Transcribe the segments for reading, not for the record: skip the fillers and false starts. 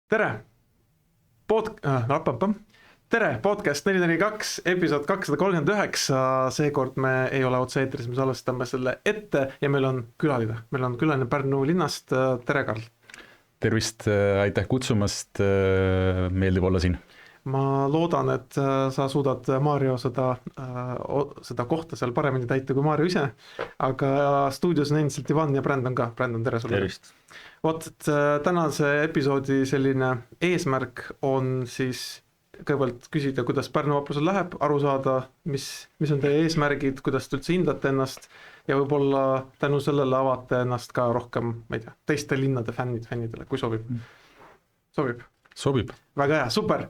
Tere! Tere, podcast 442, episood 239, seekord me ei ole otse-eetris, me salvestame selle ette ja meil on külaline Pärnu linnast, tere Karl! Tervist, aitäh kutsumast, meeldib olla siin. Ma loodan, et sa suudad Mario seda kohta seal paremini täita kui Mario ise, aga stuudios on endiselt Ivan ja Brandon ka. Brandon, tere sulle! Tervist! Vot, et tänase episoodi selline eesmärk on siis kõigepealt küsida, kuidas Pärnu vaprusel läheb, aru saada, mis on teie eesmärgid, kuidas te üldse hindate ennast ja võib-olla tänu sellele avate ennast ka rohkem, ma ei tea, teiste linnade fännidele, kui sobib. Sobib. Väga hea, super.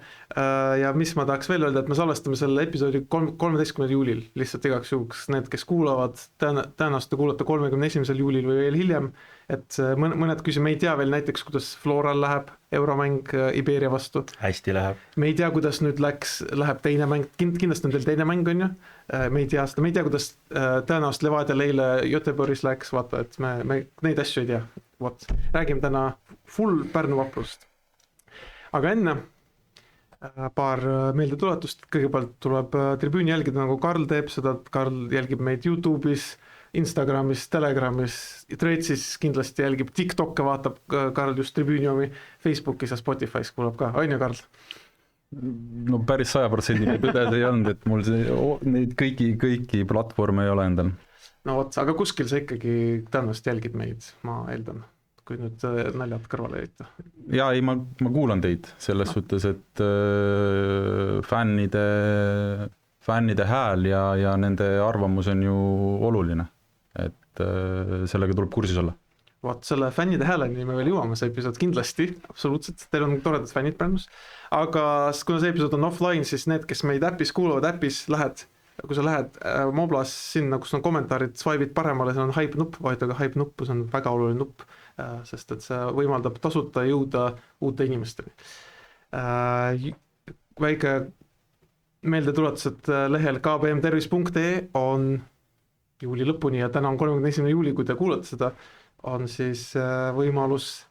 Ja mis ma tahaks veel öelda, et me salvestame selle episoodi 13. juulil, lihtsalt igaks juhuks need, kes kuulavad, tõenäoliselt kuulata 31. juulil või veel hiljem, et mõned küsime, me ei tea veel näiteks, kuidas Floral läheb, euromäng Iberia vastu. Hästi läheb. Me ei tea, kuidas nüüd läheb teine mäng, kindlasti on teil teine mäng, on ju, me ei tea seda, me ei tea, kuidas tõenäoliselt Levadial eile Göteborgis läks, vaata, et me neid asju ei tea. Vot, räägime täna full Pärnu vaprust. Aga enne paar meeldetuletust, kõigepealt tuleb tribüüni jälgida, nagu Karl teeb seda, Karl jälgib meid YouTube'is, Instagramis, Telegramis, Threadsis kindlasti jälgib, TikTok'e vaatab Karl just tribüüni omi, Facebookis ja Spotify's kuulab ka, on ju Karl? No päris 100% tõdes ei olnud, et mul neid kõiki platvorme ei ole endal. No vot, aga kuskil sa ikkagi tõenäoliselt jälgid meid, ma eeldan, kui nüüd naljad kõrvale jäita. Jaa, ei, ma kuulan teid selles suhtes, et fännide hääl ja nende arvamus on ju oluline, et sellega tuleb kursis olla. Vot, selle fännide hääleni me veel jõuame, see episood kindlasti, absoluutselt, teil on toredad fännid Pärnus, aga kuna see episood on offline, siis need, kes meid äpis kuulavad, kui sa lähed Moblas sinna, kus on kommentaarid, swipe'id paremale, see on hype nupp, vajutage hype nuppu, see on väga oluline nupp, sest et see võimaldab tasuta jõuda uute inimesteni. Väike meeldetuletus, et lehel kbmtervis.ee on juuli lõpuni ja täna on 31. juuli, kui te kuulate seda, on siis võimalus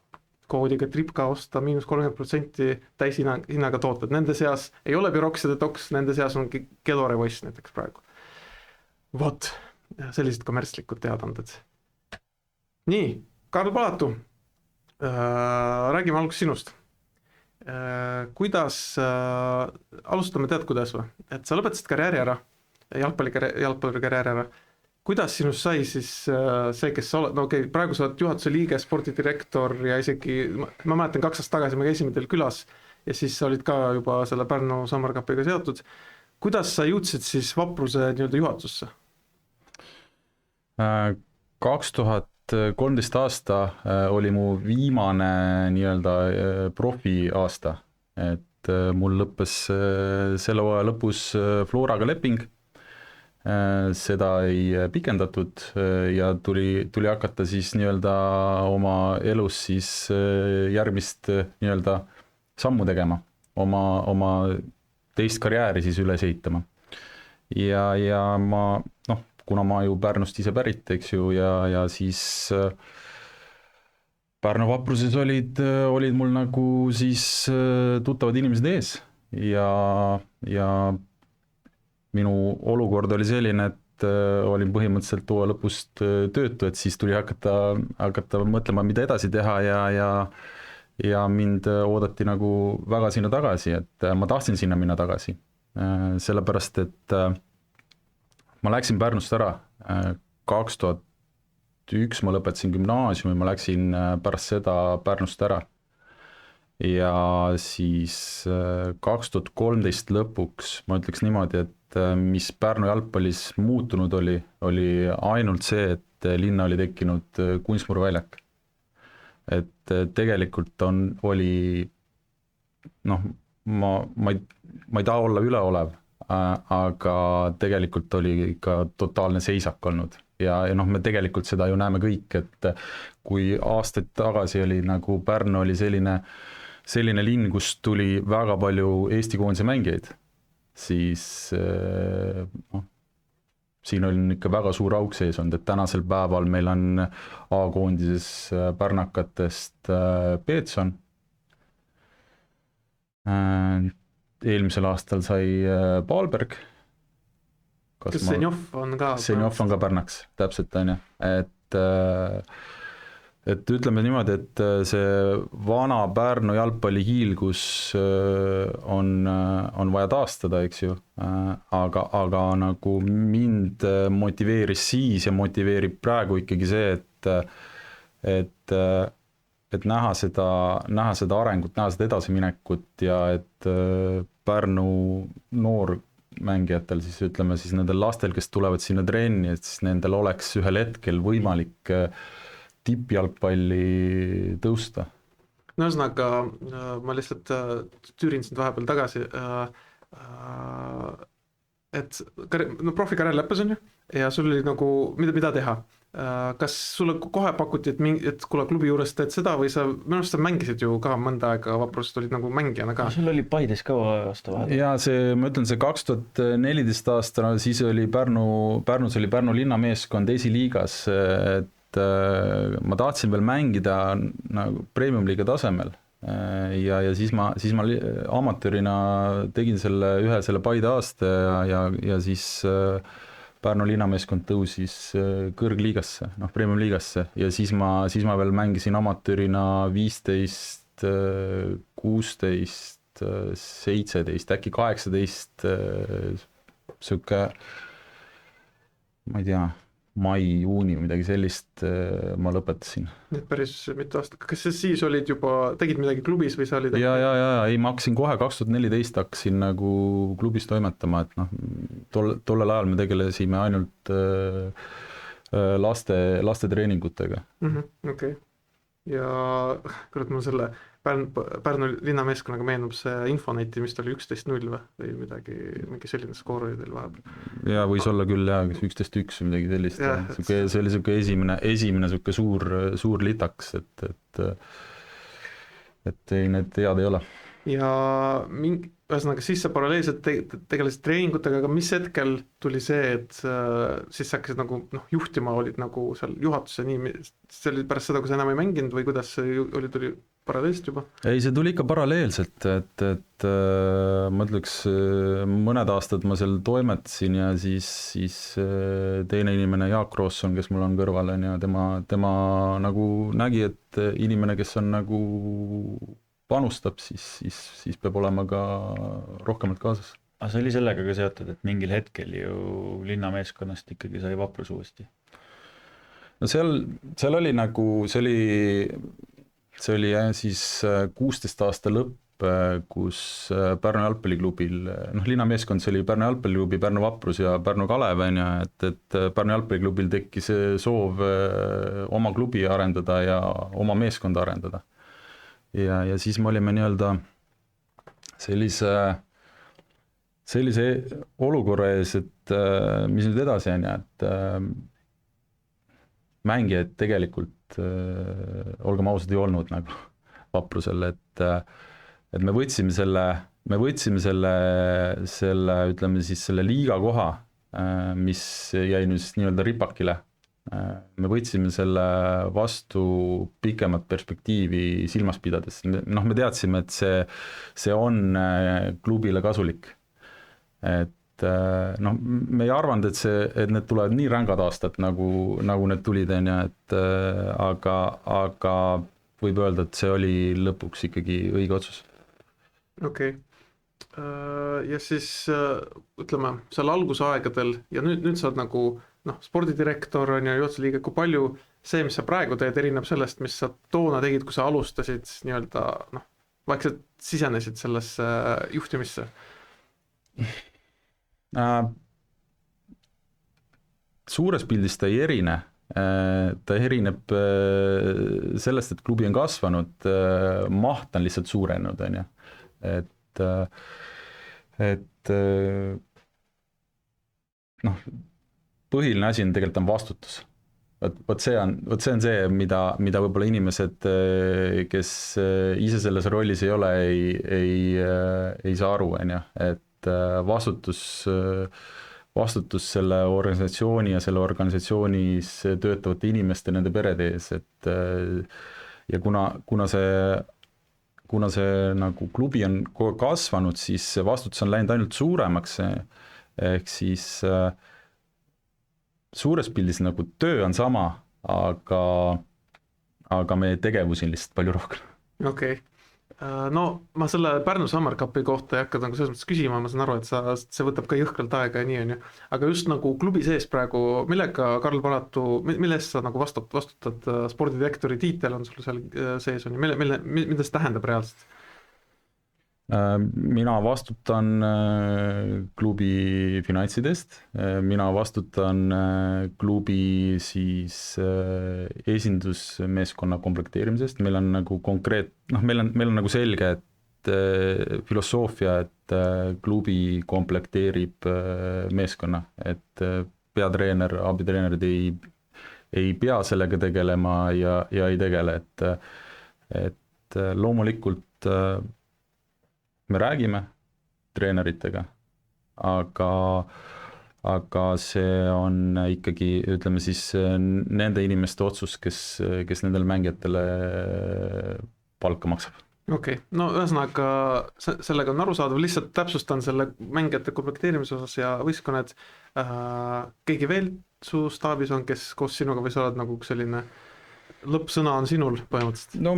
koodiga tripka osta -30% täishinnaga tooted. Nende seas ei ole Birox ja Detox, nende seas on Kelore Voice näiteks praegu. Vot, sellised kommertslikud teadanded. Nii, Karl Palatu, räägime alguses sinust. Alustame tead kuidas või? Et sa lõpetasid karjääri ära, jalgpalli karjääri ära. Kuidas sinust sai siis see, kes sa oled, no okei, praegu sa oled juhatuse liige, spordidirektor ja isegi, ma mäletan 2 aastat tagasi me käisime teil külas ja siis sa olid ka juba selle Pärnu Summer Cupiga seotud. Kuidas sa jõudsid siis vapruse juhatusse? 2013 aasta oli mu viimane profi aasta, et mul lõppes selle hooaja lõpus Floraga leping, seda ei pikendatud ja tuli hakata siis oma elus siis järgmist sammu tegema, oma teist karjääri siis üles ehitama. Ja ma, kuna ma ju Pärnust ise pärit, eks ju, ja siis Pärnu vapruses olid mul nagu siis tuttavad inimesed ees ja minu olukord oli selline, et olin põhimõtteliselt hooaja lõpust töötu, et siis tuli hakata mõtlema, mida edasi teha ja mind oodati nagu väga sinna tagasi, et ma tahtsin sinna minna tagasi. Sellepärast, et ma läksin Pärnust ära, 2001 ma lõpetasin gümnaasiumi, ma läksin pärast seda Pärnust ära. Ja siis 2013 lõpuks ma ütleks niimoodi, et mis Pärnu jalgpallis muutunud oli ainult see, et linna oli tekkinud kunstmuruväljak. Et tegelikult oli, ma ei taha olla üleolev, aga tegelikult oli ka totaalne seisak olnud. Ja me tegelikult seda ju näeme kõik, et kui aastaid tagasi oli nagu Pärnu oli selline linn, kus tuli väga palju Eesti koondise mängijaid, siis siin on ikka väga suur auk sees olnud, et tänasel päeval meil on A-koondises pärnakatest Peetson, Eelmisel aastal sai Paalberg. Kas Senjov on ka? Senjov on ka Pärnaks, täpselt on ju, et ütleme niimoodi, et see vana Pärnu jalgpallihiil, kus on vaja taastada, eks ju, aga nagu mind motiveeris siis ja motiveerib praegu ikkagi see, et näha seda arengut, näha seda edasiminekut ja et Pärnu noormängijatel siis ütleme siis nendel lastel, kes tulevad sinna trenni, et siis nendel oleks ühel hetkel võimalik tippjalgpalli tõusta. No ühesõnaga, ma lihtsalt tüürin sind vahepeal tagasi, et profikarjär lõppes on ju, ja sul oli nagu, mida teha? Kas sulle kohe pakuti, et kuule klubi juures teed seda või minu arust sa mängisid ju ka mõnda aega Vaprust, olid nagu mängijana ka? Sul oli Paides kaua aasta vahel? Ja ma ütlen, see 2014 aasta, siis oli Pärnus oli Pärnu linnameeskond esiliigas, et ma tahtsin veel mängida nagu premium-liiga tasemel ja siis ma amatöörina tegin selle Paide aasta ja siis Pärnu linnameeskond tõusis kõrgliigasse, premium-liigasse ja siis ma veel mängisin amatöörina 15, 16, 17, äkki 18 siuke, ma ei tea, mai-juuni midagi sellist ma lõpetasin. Nii et päris mitu aastat. Kas siis olid juba, tegid midagi klubis või sa olid? Ja, ei, ma hakkasin kohe 2014 hakkasin nagu klubis toimetama, et tollel ajal me tegelesime ainult laste treeningutega. Okei. Ja kurat, mul selle Pärnu linnameeskonnaga meenub see Infoneti, mis oli 11-0 või midagi, mingi selline skoor oli teil vahepeal. Ja võis olla küll jah, 11-1 või midagi sellist. See oli siuke esimene siuke suur litaks, et ei, need head ei ole. Ja ühesõnaga siis sa paralleelselt tegelesid treeningutega, aga mis hetkel tuli see, et siis sa hakkasid nagu juhtima, olid nagu seal juhatuse nii, see oli pärast seda, kui sa enam ei mänginud või kuidas see tuli paralleelselt juba? Ei, see tuli ikka paralleelselt, et ma ütleks, mõned aastad ma seal toimetasin ja siis teine inimene, Jaak Roosson, kes mul on kõrval, ja tema nagu nägi, et inimene, kes on nagu panustab, siis peab olema ka rohkemalt kaasas. Aga see oli sellega ka seotud, et mingil hetkel ju linnameeskonnast ikkagi sai Vaprus uuesti? No seal oli nagu, see oli siis 16 aasta lõpp, kus Pärnu jalgpalliklubil, linnameeskond, see oli Pärnu jalgpalliklubi, Pärnu Vaprus ja Pärnu Kalev, et Pärnu jalgpalliklubil tekkis soov oma klubi arendada ja oma meeskonda arendada. Ja siis me olime nii-öelda sellise olukorra ees, et mis nüüd edasi on, et mängijaid tegelikult, olgem ausad, ei olnud nagu Vaprusel, et me võtsime selle, ütleme siis selle liiga koha, mis jäi nüüd siis nii-öelda ripakile. Me võtsime selle vastu pikemat perspektiivi silmas pidades. Me teadsime, et see on klubile kasulik. Et me ei arvanud, et need tulevad nii rängad aastad, nagu need tulid, aga võib öelda, et see oli lõpuks ikkagi õige otsus. Okei. Ja siis ütleme, seal algusaegadel ja nüüd sa oled nagu spordidirektor on ja juhatusliige, kui palju see, mis sa praegu teed, erineb sellest, mis sa toona tegid, kui sa alustasid nii-öelda, vaikselt sisenesid sellesse juhtimisse? Suures pildis ta ei erine. Ta erineb sellest, et klubi on kasvanud, maht on lihtsalt suurenenud, on ju. Et põhiline asi on tegelikult vastutus. Võt see on see, mida võib-olla inimesed, kes ise selles rollis ei ole, ei saa aru, on ju. Et vastutus selle organisatsiooni ja selle organisatsioonis töötavate inimeste, nende perede ees, et ja kuna kuna see nagu klubi on kogu aeg kasvanud, siis see vastutus on läinud ainult suuremaks, ehk siis suures pildis nagu töö on sama, aga meie tegevusi on lihtsalt palju rohkem. Okei. No ma selle Pärnu Summer Cupi kohta ei hakka nagu selles mõttes küsima, ma saan aru, et see võtab ka jõhkralt aega ja nii on ju. Aga just nagu klubi sees praegu, millega Karl Palatu, mille eest sa nagu vastutad, spordidirektori tiitel on sul seal sees on ju, mida see tähendab reaalselt? Mina vastutan klubi finantsidest, mina vastutan klubi siis esindusmeeskonna komplekteerimisest, meil on nagu meil on nagu selge, et filosoofia, et klubi komplekteerib meeskonna, et peatreener, abitreenerid ei pea sellega tegelema ja ei tegele, et loomulikult me räägime treeneritega, aga see on ikkagi, ütleme siis, nende inimeste otsus, kes nendele mängijatele palka maksab. Okei. No ühesõnaga sellega on arusaadav, lihtsalt täpsustan selle mängijate komplekteerimise osas ja võistkonnad, keegi veel su staabis on, kes koos sinuga või sa oled nagu selline lõppsõna on sinul põhimõtteliselt? No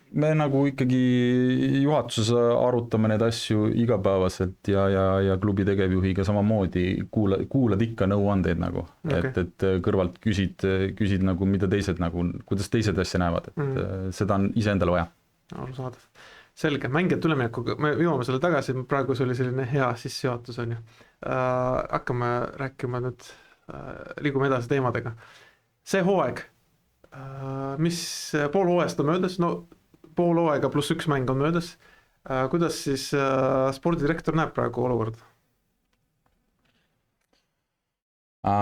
me nagu ikkagi juhatuses arutame need asju igapäevaselt ja klubi tegevjuhiga samamoodi kuulad ikka nõuandeid nagu, okay. et kõrvalt küsid nagu, mida teised nagu, kuidas teised asja näevad, et seda on iseendale vaja. Arusaadav. Selge, mängijate üleminekuga, me jõuame selle tagasi, praegu see oli selline hea sissejuhatus on ju. Hakkame rääkima nüüd, liigume edasi teemadega. See hooaeg, mis pool hooajast on möödas, no pool hooaega pluss üks mäng on möödas. Kuidas siis spordidirektor näeb praegu olukorda?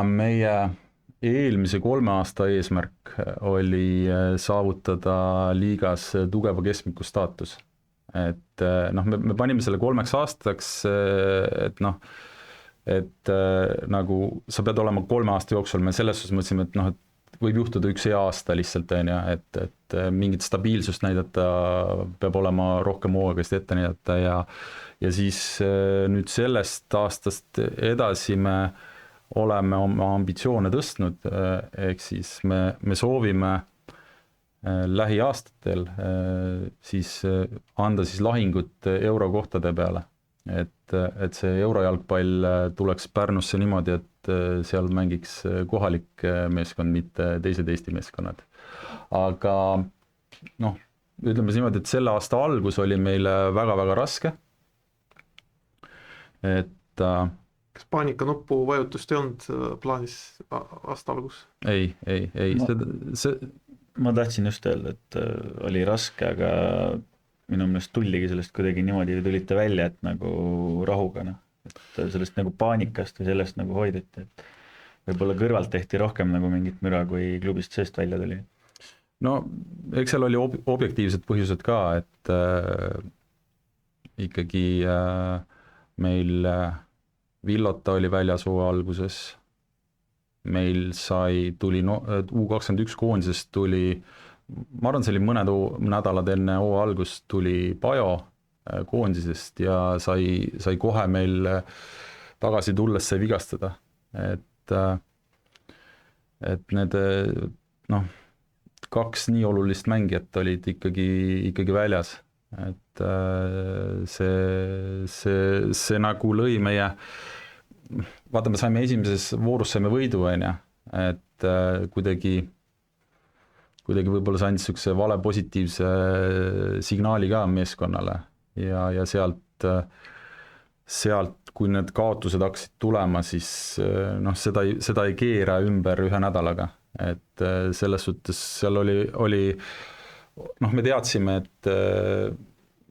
Meie eelmise 3 aasta eesmärk oli saavutada liigas tugeva keskmiku staatus. Et me panime selle 3 aastaks, et nagu sa pead olema 3 aasta jooksul, me selles suhtes mõtlesime, et võib juhtuda üks hea aasta lihtsalt, et mingit stabiilsust näidata, peab olema rohkem hooagast ette näidata ja siis nüüd sellest aastast edasi me oleme oma ambitsioone tõstnud, ehk siis me soovime lähiaastatel siis anda siis lahingut eurokohtade peale, et see eurojalgpall tuleks Pärnusse niimoodi, et seal mängiks kohalik meeskond, mitte teised Eesti meeskonnad. Aga ütleme niimoodi, et selle aasta algus oli meile väga-väga raske. Et kas paanikanuppu vajutust ei olnud plaanis aasta algus? Ei. Ma tahtsin just öelda, et oli raske, aga minu meelest tulligi sellest kuidagi niimoodi tulite välja, et nagu rahuga, et sellest nagu paanikast või sellest nagu hoideti, et võib-olla kõrvalt tehti rohkem nagu mingit müra, kui klubist seest välja tuli. No eks seal oli objektiivsed põhjused ka, et ikkagi meil Villota oli väljas hooaja alguses, meil tuli U21 koondisest tuli, ma arvan, see oli mõned nädalad enne hooaja algust tuli Pajo koondisest ja sai kohe meil tagasi tulles sai vigastada, et need 2 nii olulist mängijat olid ikkagi väljas, et see nagu lõi meie, vaata, me saime esimeses voorus saime võidu, et kuidagi võib-olla see andis niisuguse vale positiivse signaali ka meeskonnale ja sealt, kui need kaotused hakkasid tulema, siis seda ei keera ümber 1 nädalaga, et selles suhtes seal oli me teadsime, et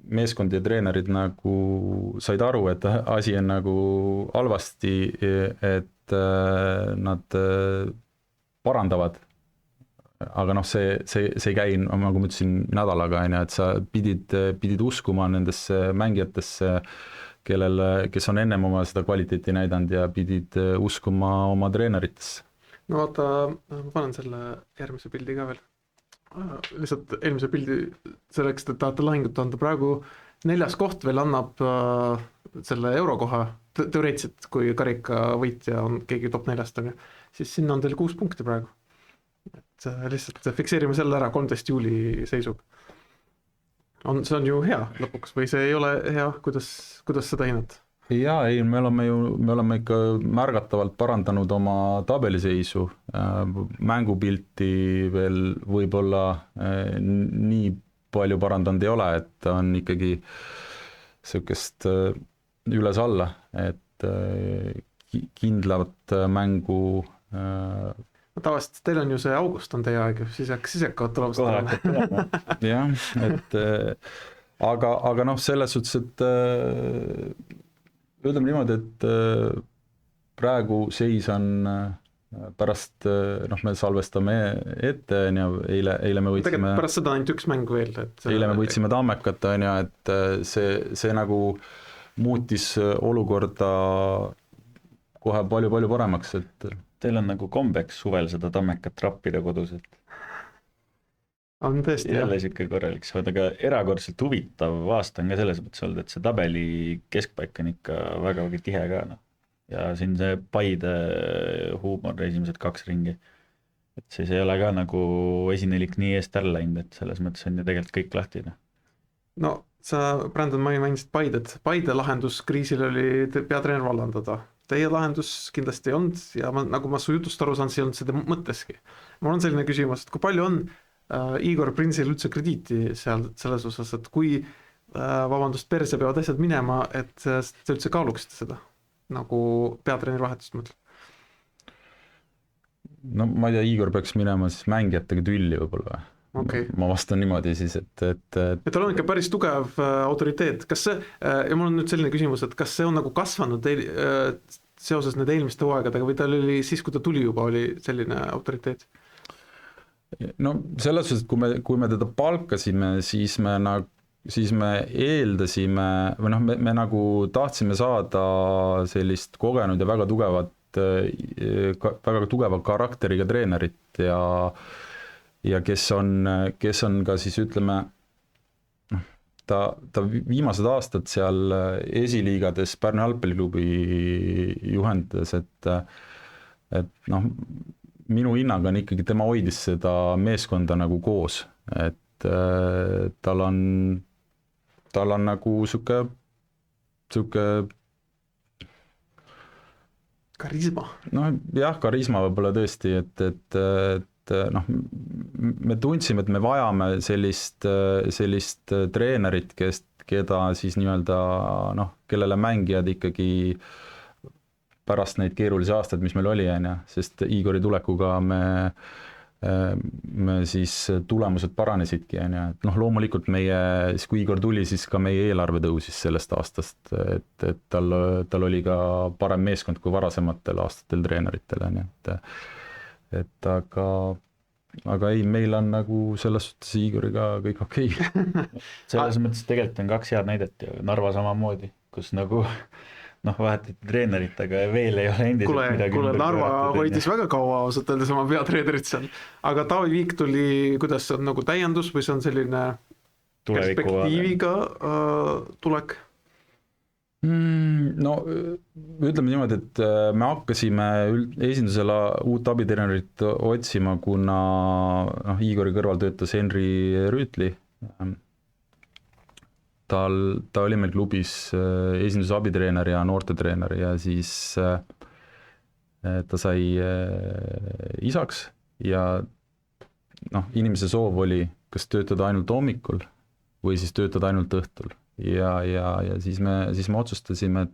meeskond ja treenerid nagu said aru, et asi on nagu halvasti, et nad parandavad. Aga see ei käi, nagu ma ütlesin, nädalaga, et sa pidid uskuma nendesse mängijatesse, kes on ennem oma seda kvaliteeti näidanud ja pidid uskuma oma treeneritesse. No vaata, ma panen selle järgmise pildi ka veel. lihtsalt eelmise pildi selleks, et tahate lahingut anda, praegu 4. koht veel annab selle eurokoha, teoreetiliselt, kui karika võitja on keegi top 4-st, on ju, siis sinna on teil 6 punkti praegu. Et lihtsalt fikseerime selle ära 13 juuli seisuga. See on ju hea lõpuks või see ei ole hea, kuidas seda hinnata? Jaa, ei, me oleme ikka märgatavalt parandanud oma tabeliseisu, mängupilti veel võib-olla nii palju parandanud ei ole, et on ikkagi sihukest üles-alla, et kindlat mängu. Tavaliselt teil on ju see august on teie aeg, siis hakkavad tulemast. Jah, et aga noh, selles suhtes, et ütleme niimoodi, et praegu seis on pärast, me salvestame ette, eile me võitsime. Tegelikult pärast seda ainult üks mäng veel. Eile me võitsime Tammekat, et see nagu muutis olukorda kohe palju paremaks, et teil on nagu kombeks suvel seda Tammekat trappida kodus, et on tõesti, jälle siuke korralik, aga erakordselt huvitav aasta on ka selles mõttes olnud, et see tabeli keskpaik on ikka väga tihe ka, ja siin see Paide huumor esimesed 2 ringi, et siis ei ole ka nagu esinelik nii eest ära läinud, et selles mõttes on ju tegelikult kõik lahti. No sa, Brandon, mainisid Paidet. Paide lahendus kriisile oli peatreener vallandada. Teie lahendus kindlasti ei olnud ja nagu ma su jutust aru saan, see ei olnud seda mõtteski. Mul on selline küsimus, et kui palju on Igor Prinsil üldse krediiti seal selles osas, et kui perse peavad asjad minema, et te üldse kaaluksite seda, nagu peatreeneri vahetust mõtleb? No ma ei tea, Igor peaks minema siis mängijatega tülli võib-olla. Okay. Ma vastan niimoodi siis, et tal on ikka päris tugev autoriteet. Kas see, ja mul on nüüd selline küsimus, et kas see on nagu kasvanud seoses need eelmiste hooaegadega või tal oli siis, kui ta tuli juba, oli selline autoriteet? No selles suhtes, et kui me teda palkasime, siis me eeldasime, või me nagu tahtsime saada sellist kogenud ja väga tugeva karakteriga treenerit ja kes on ka siis ütleme, ta viimased aastad seal esiliigades Pärnu jalgpalliklubi juhendas, et minu hinnang on ikkagi, tema hoidis seda meeskonda nagu koos, et tal on nagu siuke karisma. Jah, karisma võib-olla tõesti, et me tundsime, et me vajame sellist treenerit, keda siis nii-öelda kellele mängijad ikkagi pärast neid keerulisi aastaid, mis meil oli, sest Igori tulekuga me siis tulemused paranesidki, et loomulikult kui Igor tuli, siis ka meie eelarve tõusis sellest aastast, et tal oli ka parem meeskond kui varasematel aastatel treeneritel, et aga ei, meil on nagu selles suhtes Igoriga kõik okei. Selles mõttes tegelikult on 2 head näidet ja Narva samamoodi, kus nagu vahetati treenerit, aga veel ei ole endiselt midagi. Kuule, Narva hoidis väga kaua ausalt öeldes oma peatreenerit seal, aga Taavi Viik tuli, kuidas see on nagu täiendus või see on selline perspektiiviga tulek? No ütleme niimoodi, et me hakkasime esindusele uut abitreenerit otsima, kuna Igori kõrval töötas Henri Rüütli. Ta oli meil klubis esinduse abitreener ja noortetreener ja siis ta sai isaks ja inimese soov oli kas töötada ainult hommikul või siis töötada ainult õhtul ja siis me otsustasime,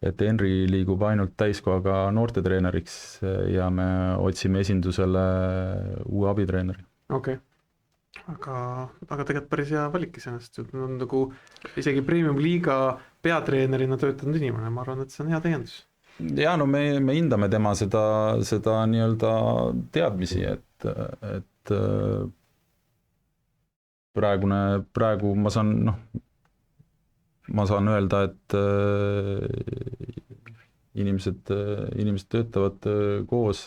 et Henri liigub ainult täiskohaga noortetreeneriks ja me otsime esindusele uue abitreeneri. Okei. Aga tegelikult päris hea valik iseenesest, on nagu isegi Premium liiga peatreenerina töötanud inimene, ma arvan, et see on hea täiendus. Ja me hindame tema seda nii-öelda teadmisi, et praegu ma saan öelda, et inimesed töötavad koos,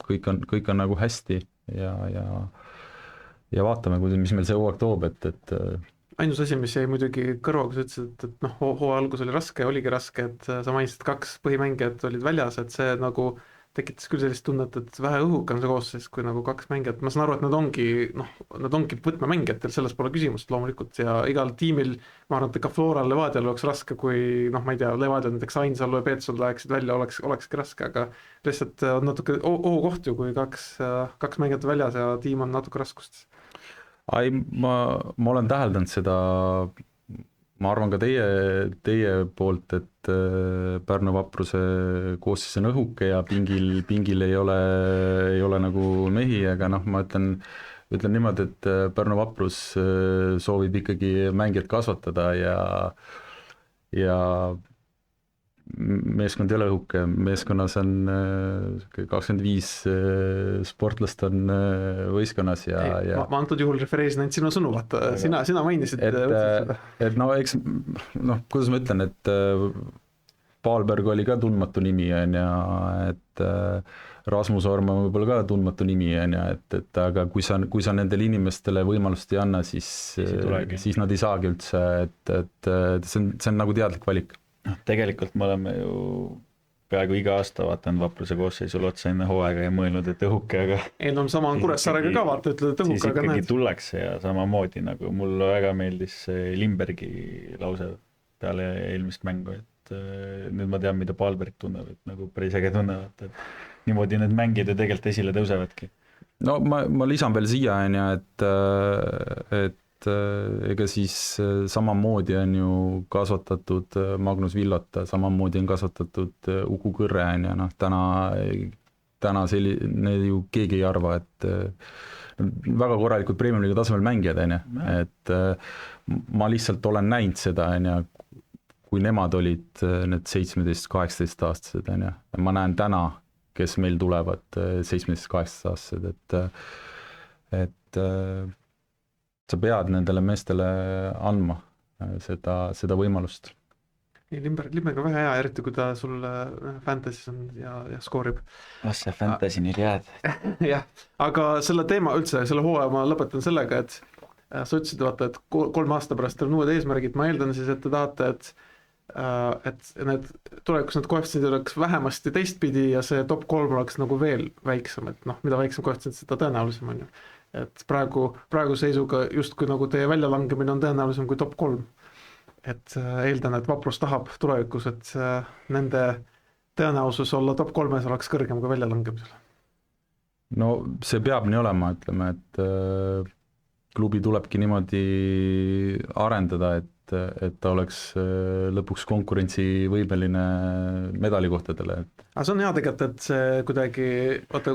kõik on nagu hästi ja vaatame, mis meil see hooaeg toob, et ainus asi, mis jäi muidugi kõrva, kui sa ütlesid, et noh, hooaja algus oli raske, oligi raske, et sa mainisid 2 põhimängijat olid väljas, et see nagu tekitas küll sellist tunnet, et vähe õhukam see koosseis kui nagu 2 mängijat, ma saan aru, et nad ongi võtmemängijad, selles pole küsimust loomulikult ja igal tiimil, ma arvan, et ka Floral, Levadial oleks raske, kui noh, ma ei tea, Levadial näiteks Ainsalu ja Peetsul läheksid välja, olekski raske, aga lihtsalt on natuke ohukoht ju, kui 2 mängijat väljas ja tiim on natuke raskustes. ma olen täheldanud seda, ma arvan ka teie poolt, et Pärnu Vapruse koosseis on õhuke ja pingil ei ole nagu mehi, aga noh, ma ütlen niimoodi, et Pärnu Vaprus soovib ikkagi mängijat kasvatada ja meeskond ei ole õhuke, meeskonnas on 25 sportlast on võistkonnas ja ma antud juhul refereerisin ainult sinu sõnu, vaata, sina mainisid. et no eks, noh, kuidas ma ütlen, et Paalberg oli ka tundmatu nimi, on ju, et Rasmus Orma võib-olla ka tundmatu nimi, on ju, et aga kui sa nendele inimestele võimalust ei anna, siis nad ei saagi üldse, et see on nagu teadlik valik. Tegelikult me oleme ju peaaegu iga aasta vaatanud Vapruse koosseisule otsa enne hooaega ja mõelnud, et õhuke, aga ei no sama on Kuressaarega ka vaata, ütled, et õhuke, siis aga ikkagi tullakse ja samamoodi nagu mulle väga meeldis Limbergi lause peale eelmist mängu, et nüüd ma tean, mida Paalberg tunneb, et nagu päris äge tunnevad, et niimoodi need mängijad ju tegelikult esile tõusevadki. No ma lisan veel siia, on ju, et ega siis samamoodi on ju kasvatatud Magnus Villota, samamoodi on kasvatatud Uku Kõrre, on ju, noh, täna need ju keegi ei arva, et väga korralikud Premium-liiga tasemel mängijad, on ju, et ma lihtsalt olen näinud seda, on ju, kui nemad olid need 17-18 aastased, on ju, ja ma näen täna, kes meil tulevad 17-18 aastased, et sa pead nendele meestele andma seda võimalust. Limberg on väga hea, eriti kui ta sul Fantasy's on ja skoorib. Las see Fantasy nüüd jääd. jah, aga selle teema üldse, selle hooaja ma lõpetan sellega, et sa ütlesid, vaata, et 3 aasta pärast on uued eesmärgid, ma eeldan siis, et te tahate, et need tulevikus need koefitsendid oleks vähemasti teistpidi ja see top 3 oleks nagu veel väiksem, et noh, mida väiksem koefitsient, seda tõenäolisem on ju. Et praegu seisuga justkui nagu teie väljalangemine on tõenäolisem kui top 3. Et eeldan, et Vaprus tahab tulevikus, et nende tõenäosus olla top 3-s oleks kõrgem kui väljalangemisel. No see peab nii olema, ütleme, et klubi tulebki niimoodi arendada, et ta oleks lõpuks konkurentsivõimeline medalikohtadele. Aga see on hea tegelikult, et see kuidagi, vaata,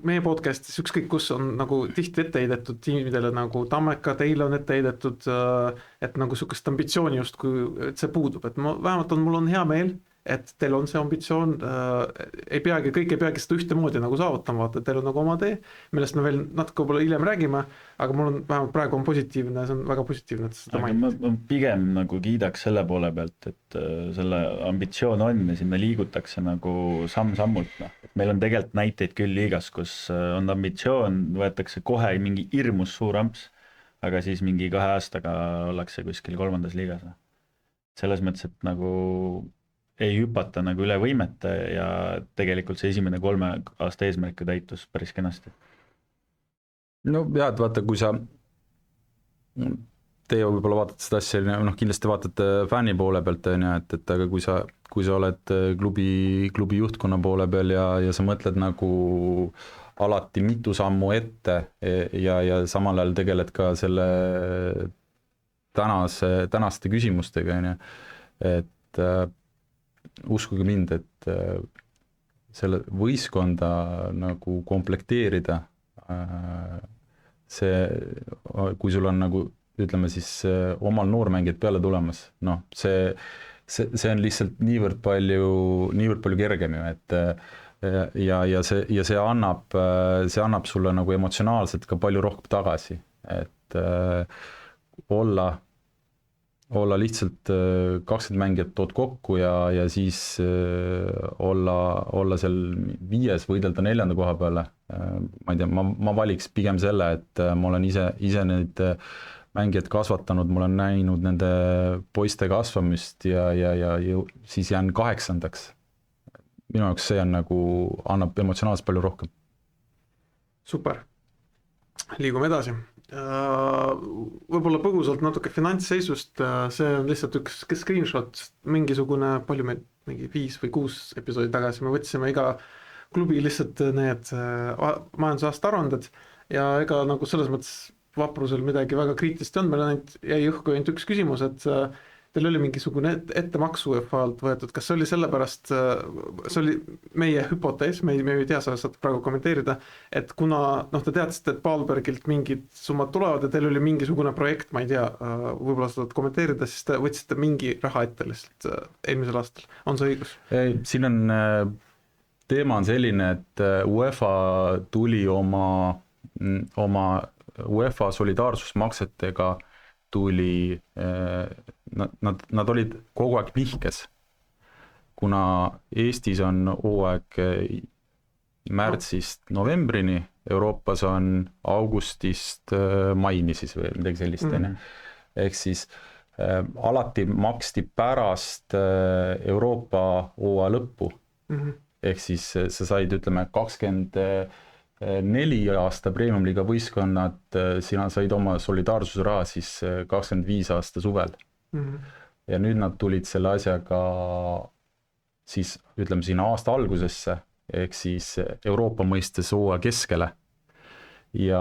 meie podcastis ükskõik kus on nagu tihti ette heidetud tiimidele nagu Tammeka, teile on ette heidetud, et nagu sukest ambitsiooni just, kui see puudub, et vähemalt mul on hea meel, et teil on see ambitsioon, kõik ei peagi seda ühtemoodi nagu saavutama, vaata, et teil on nagu oma tee, millest me veel natuke võib-olla hiljem räägime, aga mul on vähemalt praegu on positiivne, see on väga positiivne, et seda mainid. Ma pigem nagu kiidaks selle poole pealt, et selle ambitsioon on ja sinna liigutakse nagu samm-sammult. Meil on tegelikult näiteid küll liigas, kus on ambitsioon, võetakse kohe mingi hirmus suur amps, aga siis mingi 2 aastaga ollakse kuskil 3. liigas. Selles mõttes, et nagu ei hüpata nagu üle võimete ja tegelikult see esimene 3 aasta eesmärk täitus päris kenasti. No jah, et vaata, kui teie võib-olla vaatate seda asja, noh kindlasti vaatate fänni poole pealt, et aga kui sa oled klubi juhtkonna poole peal ja sa mõtled nagu alati mitu sammu ette ja samal ajal tegeled ka selle tänaste küsimustega, et uskuge mind, et selle võistkonda nagu komplekteerida, kui sul on nagu, ütleme siis, omal noormängijad peale tulemas, noh, see on lihtsalt niivõrd palju kergem ju, et ja see annab sulle nagu emotsionaalselt ka palju rohkem tagasi, et olla lihtsalt 20 mängijat tood kokku ja siis olla seal 5, võidelda 4. koha peale, ma ei tea, ma valiks pigem selle, et ma olen ise neid mängijad kasvatanud, ma olen näinud nende poiste kasvamist ja siis jään 8. Minu jaoks see on nagu, annab emotsionaalselt palju rohkem. Super, liigume edasi. Võib-olla põgusalt natuke finantsseisust, see on lihtsalt üks screenshot, mingisugune, palju me mingi 5 või 6 episoodi tagasi me võtsime iga klubi lihtsalt need majandusaasta aruanded ja ega nagu selles mõttes Vaprusel midagi väga kriitilist on, meil ainult jäi õhku ainult üks küsimus, et teil oli mingisugune ettemaksu UEFA-lt võetud, kas see oli sellepärast, see oli meie hüpotees, me ei tea, sa saad praegu kommenteerida, et kuna te teadsite, et Paalbergilt mingid summad tulevad ja teil oli mingisugune projekt, ma ei tea, võib-olla sa saad kommenteerida, siis te võtsite mingi raha ette lihtsalt eelmisel aastal, on see õigus? Siin on, teema on selline, et UEFA tuli oma UEFA solidaarsusmaksetega tuli, nad olid kogu aeg nihkes, kuna Eestis on hooaeg märtsist novembrini, Euroopas on augustist maini siis või midagi sellist, ehk siis alati maksti pärast Euroopa hooaja lõppu, ehk siis sa said, ütleme, 24 aasta Premium-liiga võistkonnad, sina said oma solidaarsusraha siis 25 aasta suvel. Ja nüüd nad tulid selle asjaga siis, ütleme, siin aasta algusesse, ehk siis Euroopa mõistes hooaja keskele. Ja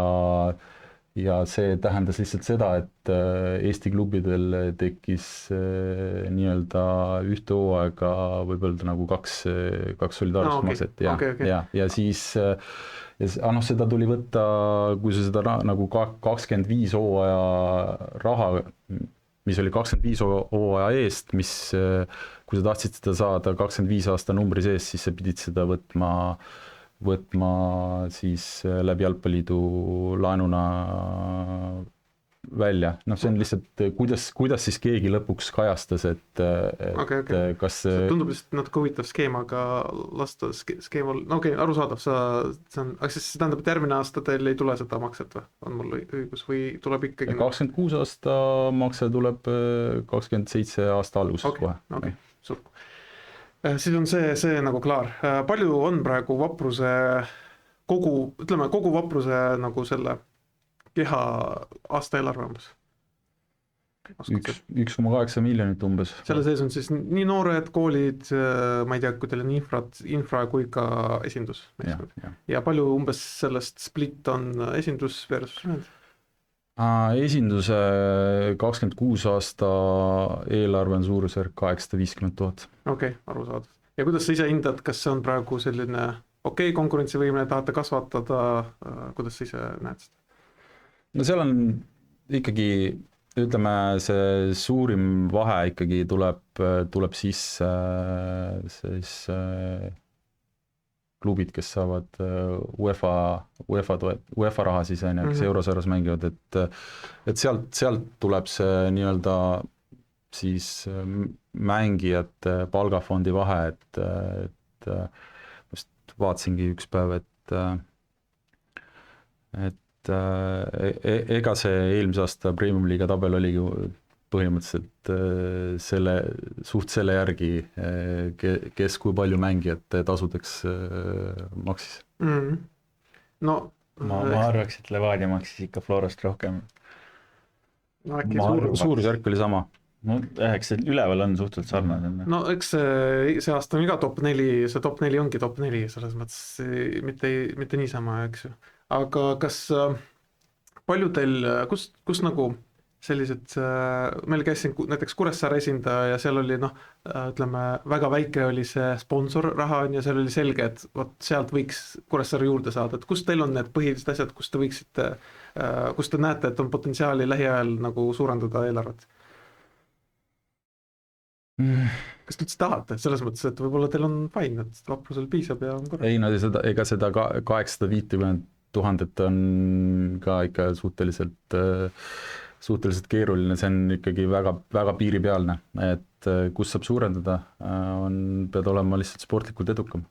see tähendas lihtsalt seda, et Eesti klubidel tekkis nii-öelda ühte hooaega võib öelda nagu kaks solidaarsusmakset ja siis seda tuli võtta, kui sa seda nagu 25 hooaja raha, mis oli 25 hooaja eest, mis, kui sa tahtsid seda saada 25 aasta numbri sees, siis sa pidid seda võtma siis läbi Jalgpalliliidu laenuna välja. See on lihtsalt, kuidas siis keegi lõpuks kajastas, et kas see tundub lihtsalt natuke huvitav skeemaga lasta skeemal, arusaadav, aga siis see tähendab, et järgmine aasta teil ei tule seda makset või? On mul õigus või tuleb ikkagi? 26 aasta makse tuleb 27 aasta alguses kohe. Okei, suur. Siis on see nagu klaar. Palju on praegu Vapruse kogu Vapruse nagu selle keha aasta eelarve umbes? 1,8 miljonit umbes. Selle sees on siis nii noored, koolid, ma ei tea, kui teil on infra kui ka esindus. Ja palju umbes sellest split on esindus versus need? Esinduse 26 aasta eelarve on suurusjärk 850 000. Okei, arusaadav. Ja kuidas sa ise hindad, kas see on praegu selline konkurentsivõimne, tahate kasvatada, kuidas sa ise näed seda? No seal on ikkagi, ütleme, see suurim vahe ikkagi tuleb sisse siis klubid, kes saavad UEFA raha siis, kes eurosarjas mängivad, et sealt tuleb see nii-öelda siis mängijate palgafondi vahe, et just vaatasingi üks päev, et ega see eelmise aasta Premium-liiga tabel oligi põhimõtteliselt selle järgi, kes kui palju mängijate tasudeks maksis. No, ma arvaks, et Levadia maksis ikka Florast rohkem. Suurusjärk oli sama. No eks see üleval on suhteliselt sarnane. No eks see aasta on iga top 4, see top 4 ongi top 4, selles mõttes mitte niisama, eks ju. Aga kas palju teil, kus nagu sellised, meil käisin näiteks Kuressaare esindaja ja seal oli ütleme, väga väike oli see sponsorraha ja seal oli selge, et sealt võiks Kuressaare juurde saada, et kus teil on need põhilised asjad, kus te võiksite, kus te näete, et on potentsiaali lähiajal nagu suurendada eelarvet? Kas te üldse tahate, selles mõttes, et võib-olla teil on fine, et Vaprusel piisab ja on korra? Ei, ega seda 850 000 on ka ikka suhteliselt keeruline, see on ikkagi väga, väga piiripealne, et kus saab suurendada, pead olema lihtsalt sportlikult edukam.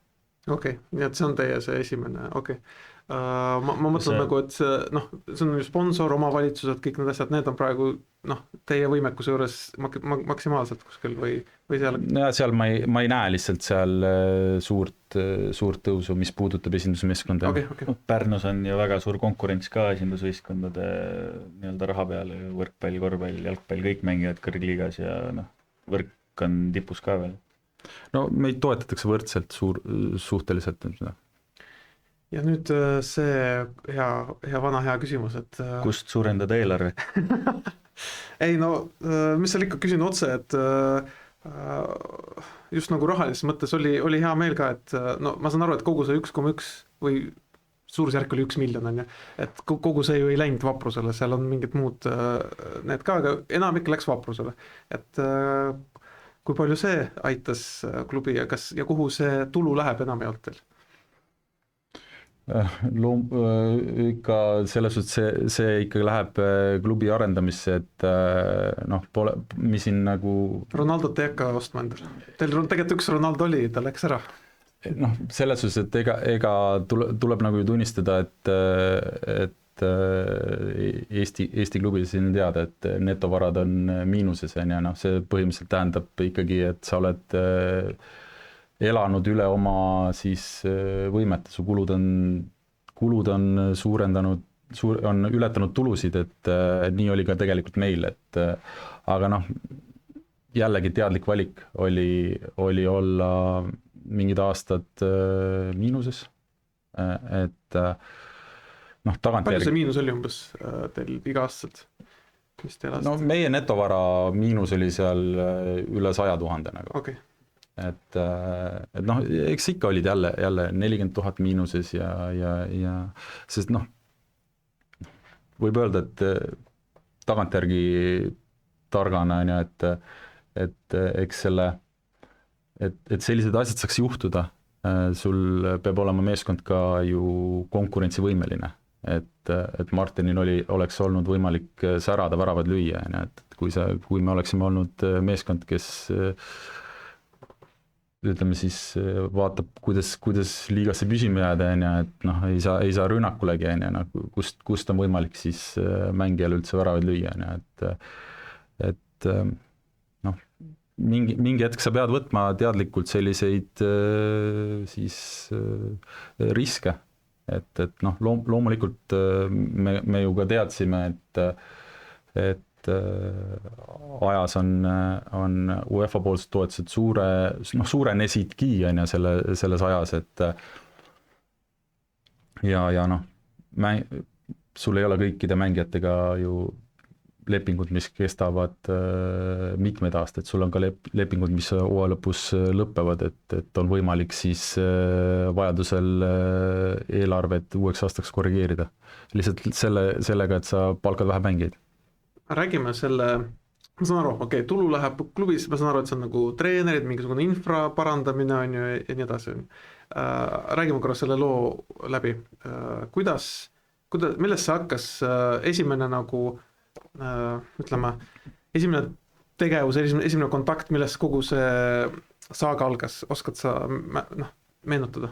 okei, nii et see on teie see esimene, okei. Ma mõtlen See- nagu, et see, noh, see on ju sponsor, omavalitsused, kõik need asjad, need on praegu noh, teie võimekuse juures maksimaalselt kuskil või seal, ja seal ma ei näe lihtsalt seal suurt tõusu, mis puudutab esindusmeeskonda. okei. Pärnus on ju väga suur konkurents ka esindusvõistkondade nii-öelda raha peale, võrkpall, korvpall, jalgpall, kõik mängivad kõrgliigas ja noh, võrk on tipus ka veel. no meid toetatakse võrdselt suhteliselt. ja nüüd see hea vana hea küsimus, et Kust suurendada eelarvet? ei no, mis seal ikka, küsin otse, et just nagu rahalises mõttes oli hea meel ka, et no ma saan aru, et kogu see 1,1 või suurusjärk oli 1 miljon, on ju, et kogu see ju ei läinud Vaprusele, seal on mingid muud need ka, aga enamik läks Vaprusele, et kui palju see aitas klubi ja kuhu see tulu läheb enamjaolt teil? Ikka selles suhtes see ikkagi läheb klubi arendamisse, et noh, pole, mis siin nagu Ronaldot ei hakka ostma endale. Teil tegelikult üks Ronaldo oli, ta läks ära. noh, selles suhtes, et ega tuleb nagu ju tunnistada, et Eesti klubil siin teada, et netovarad on miinuses, on ju, noh, see põhimõtteliselt tähendab ikkagi, et sa oled elanud üle oma siis võimete, su kulud on suurendanud, on ületanud tulusid, et nii oli ka tegelikult meil, et aga noh, jällegi teadlik valik oli olla mingid aastad miinuses, et noh, Palju see tagantjärgi. miinus oli umbes teil iga-aastaselt? Mis teil No aastast? meie netovara miinus oli seal üle 100 000 nagu. Okei. Et noh, eks ikka olid jälle 40 000 miinuses ja sest noh, võib öelda, et tagantjärgi targana on ju, et eks et sellised asjad saaks juhtuda, sul peab olema meeskond ka ju konkurentsivõimeline, et Martinil oleks olnud võimalik särada, väravad lüüa, on ju, et kui me oleksime olnud meeskond, kes ütleme siis vaatab, kuidas liigasse püsima jääda, on ju, et noh, ei saa rünnakulegi, on ju, noh, kust on võimalik siis mängijal üldse väravaid lüüa, on ju, et noh, mingi hetk sa pead võtma teadlikult selliseid siis riske, et noh, loomulikult me ju ka teadsime, et ajas on UEFA poolsed toetused suurenesidki, on ju, selles ajas, et ja noh, sul ei ole kõikide mängijatega ju lepingud, mis kestavad mitmeid aastaid, sul on ka lepingud, mis hooaja lõpus lõpevad, et on võimalik siis vajadusel eelarvet uueks aastaks korrigeerida. Lihtsalt sellega, et sa palkad vähe mängijaid. Räägime selle, ma saan aru, okei, tulu läheb klubis, ma saan aru, et see on nagu treenerid, mingisugune infra parandamine on ju ja nii edasi. Räägime korra selle loo läbi. Millest see hakkas esimene nagu ütleme, esimene tegevus, esimene kontakt, millest kogu see saaga algas, oskad sa meenutada?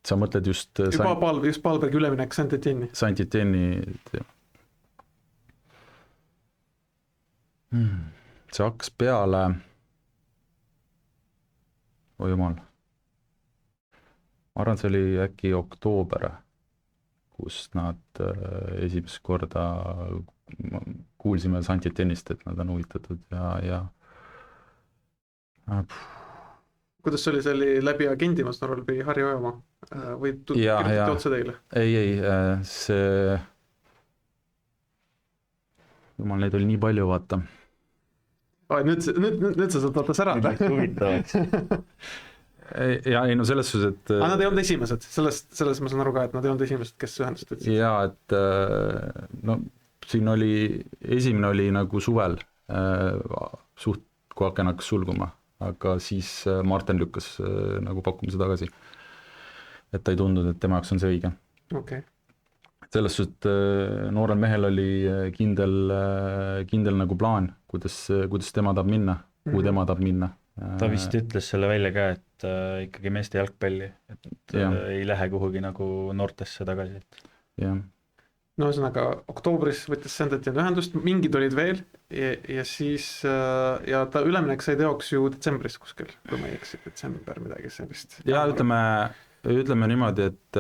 Sa mõtled just Palbergi üleminek Saint-Étienne'i? Saint-Étienne'i. See hakkas peale, oi jumal, ma arvan, see oli äkki oktoober, kus nad esimest korda kuulsime Saint-Étienne'ist, et nad on huvitatud ja kuidas see oli läbi agendi, ma saan aru, läbi Harri Ojamaa või kirjutati otse teile? Ei, see jumal, neid oli nii palju, vaata. Nüüd sa saad vaata särada. Ja ei no selles suhtes, et nad ei olnud esimesed, selles ma saan aru ka, et nad ei olnud esimesed, kes ühendust võtsid. Ja et no siin esimene oli nagu suvel suht kui aken hakkas sulguma, aga siis Martin lükkas nagu pakkumise tagasi, et ta ei tundnud, et tema jaoks on see õige. Okay. Selles suhtes noorel mehel oli kindel nagu plaan, kuidas tema tahab minna, kuhu tema tahab minna, Ta vist ütles selle välja ka, et ikkagi meeste jalgpalli, et ei lähe kuhugi nagu noortesse tagasi. jah. no ühesõnaga oktoobris võttis Saint-Étienne ühendust, mingid olid veel ja siis ja ta üleminek sai teoks ju detsembris kuskil, kui ma ei eksi, detsember midagi sellist. ja ütleme niimoodi, et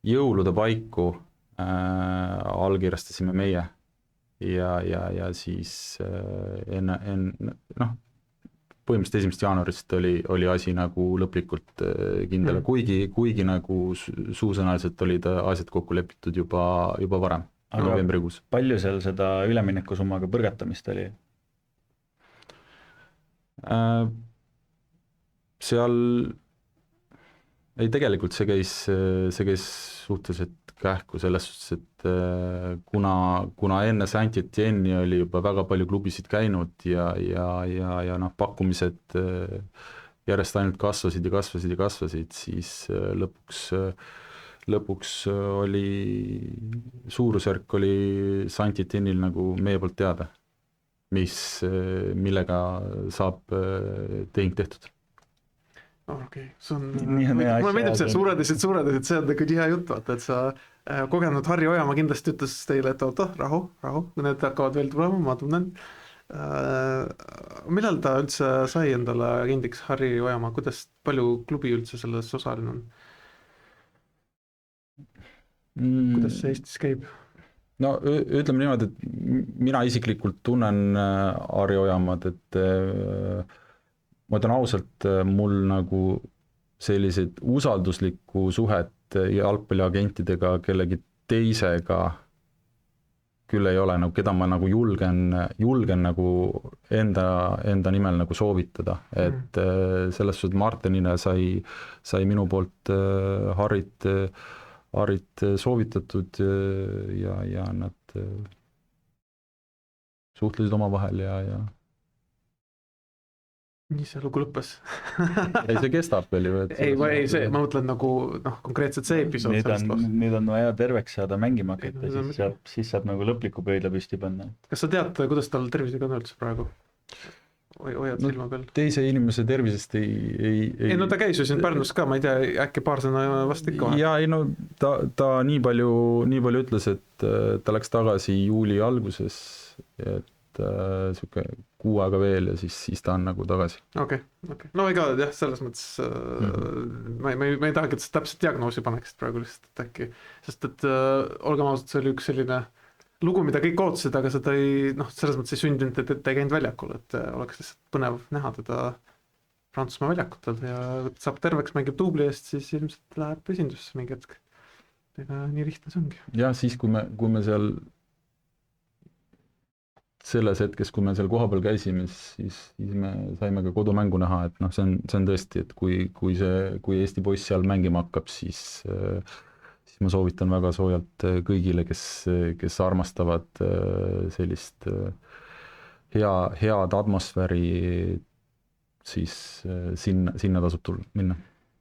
jõulude paiku allkirjastasime meie ja siis põhimõtteliselt 1. jaanuarist oli asi nagu lõplikult kindel, kuigi nagu suusõnaliselt olid asjad kokku lepitud juba varem, novembrikuus. Palju seal seda üleminekusummaga põrgatamist oli? Seal ei, tegelikult see käis suhteliselt kähku selles suhtes, et kuna enne Saint-Étienne'i oli juba väga palju klubisid käinud ja pakkumised järjest ainult kasvasid, siis lõpuks oli suurusjärk oli Saint-Étienne'il nagu meie poolt teada, millega saab tehing tehtud. Okei, see on, mulle meeldib see suured, see on nagu nii hea jutt, vaata, et sa kogenud Harri Ojamaa kindlasti ütles teile, et oota, rahu, kui need hakkavad veel tulema, ma tunnen. Millal ta üldse sai endale agendiks, Harri Ojamaa, palju klubi üldse selles osaline on? Kuidas see Eestis käib? No ütleme niimoodi, et mina isiklikult tunnen Harri Ojamaad, et ma ütlen ausalt, mul nagu sellised usalduslikku suhet jalgpalliagentidega kellegi teisega küll ei ole, nagu keda ma nagu julgen nagu enda nimel nagu soovitada, et selles suhtes Martinile sai minu poolt Harrit soovitatud ja nad suhtlesid omavahel ja nii see lugu lõppes? ei, see kestab veel ju. ma mõtlen nagu konkreetselt see episood. Nüüd on vaja terveks saada mängima hakata, siis saab nagu lõpliku pöidla püsti panna. Kas sa tead, kuidas tal tervisega on üldse praegu? Hoiad silma peal? Teise inimese tervisest ei no ta käis ju siin Pärnus ka, ma ei tea, äkki paar sõna vast ikka. Ja ei no ta nii palju ütles, et ta läks tagasi juuli alguses, et siuke 6 aega veel ja siis ta on nagu tagasi. Okei. No ega jah, selles mõttes ma ei tahagi, et sa täpselt diagnoosi paneksid praegu lihtsalt, et äkki, sest et olgem ausalt, see oli üks selline lugu, mida kõik ootasid, aga seda selles mõttes ei sündinud, et ei käinud väljakul, et oleks lihtsalt põnev näha teda Prantsusmaa väljakutel ja saab terveks, mängib duubli eest, siis ilmselt läheb esindusse mingi hetk. Ega nii lihtne see ongi. Ja siis, kui me seal selles hetkes, kui me seal kohapeal käisime, siis me saime ka kodumängu näha, et see on tõesti, et kui Eesti poiss seal mängima hakkab, siis ma soovitan väga soojalt kõigile, kes armastavad sellist head atmosfääri, siis sinna tasub minna.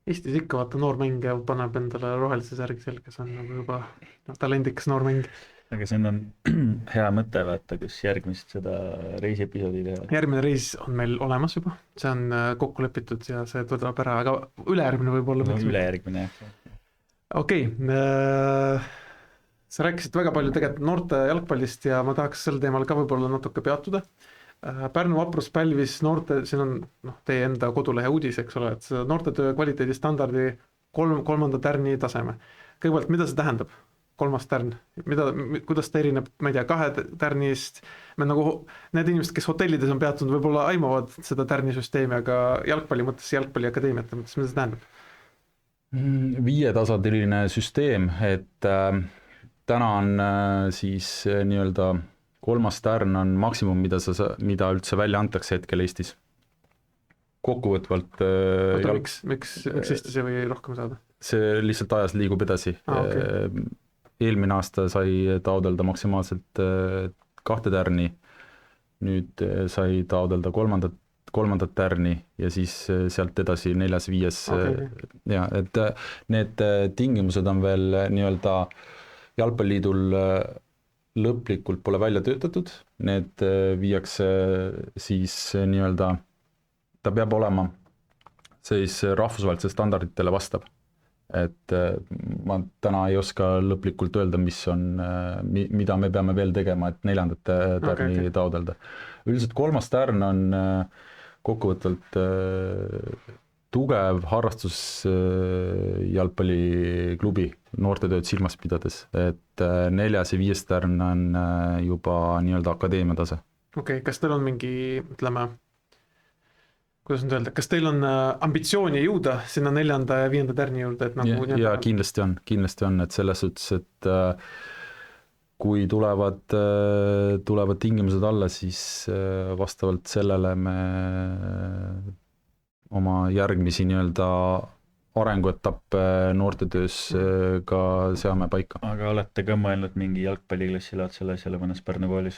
Eestis ikka vaata noormängija paneb endale rohelise särgi selga, see on nagu juba talendikas noormäng. Aga see on hea mõte, vaata, kus järgmist seda reisiepisoodi teha. Järgmine reis on meil olemas juba, see on kokku lepitud ja see tuleb ära, aga ülejärgmine võib olla. Ülejärgmine, jah. Okei, sa rääkisid väga palju tegelikult noorte jalgpallist ja ma tahaks sel teemal ka võib-olla natuke peatuda. Pärnu Vaprus pälvis noorte, siin on teie enda kodulehe uudis, eks ole, et noortetöö kvaliteedi standardi 3. tärni taseme. Kõigepealt, mida see tähendab? 3. tärn, kuidas ta erineb, ma ei tea, 2 tärnist, me nagu need inimesed, kes hotellides on peatunud, võib-olla aimavad seda tärnisüsteemi, aga jalgpalli mõttes, jalgpalliakadeemiate mõttes, mida see tähendab? 5-tasandiline süsteem, et täna on siis nii-öelda 3. tärn on maksimum, mida üldse välja antakse hetkel Eestis. Kokkuvõtvalt miks Eestis ei või rohkem saada? See lihtsalt ajas liigub edasi. Okay. Eelmine aasta sai taodelda maksimaalselt 2 tärni, nüüd sai taodelda 3. tärni ja siis sealt edasi 4., 5. Okay. Ja, et need tingimused on veel nii-öelda jalgpalliliidul lõplikult pole välja töötatud, need viiakse siis nii-öelda, ta peab olema siis rahvusvahelise standarditele vastab. Et ma täna ei oska lõplikult öelda, mis on, mida me peame veel tegema, et 4. tärni taodelda. Üldiselt 3. tärn on kokkuvõtvalt tugev harrastus jalgpalliklubi noortetööd silmas pidades, et 4. ja 5. tärn on juba nii-öelda akadeemia tase. Okei, kas teil on mingi, ütleme, kuidas nüüd öelda, kas teil on ambitsiooni jõuda sinna 4. ja 5. tärni juurde, et nagu ja kindlasti on, et selles suhtes, et kui tulevad tingimused alla, siis vastavalt sellele me oma järgmisi nii-öelda arenguetappe noortetöös ka seame paika. Aga olete ka mõelnud mingi jalgpalliklassi laadsele asjale mõnes Pärnu koolis?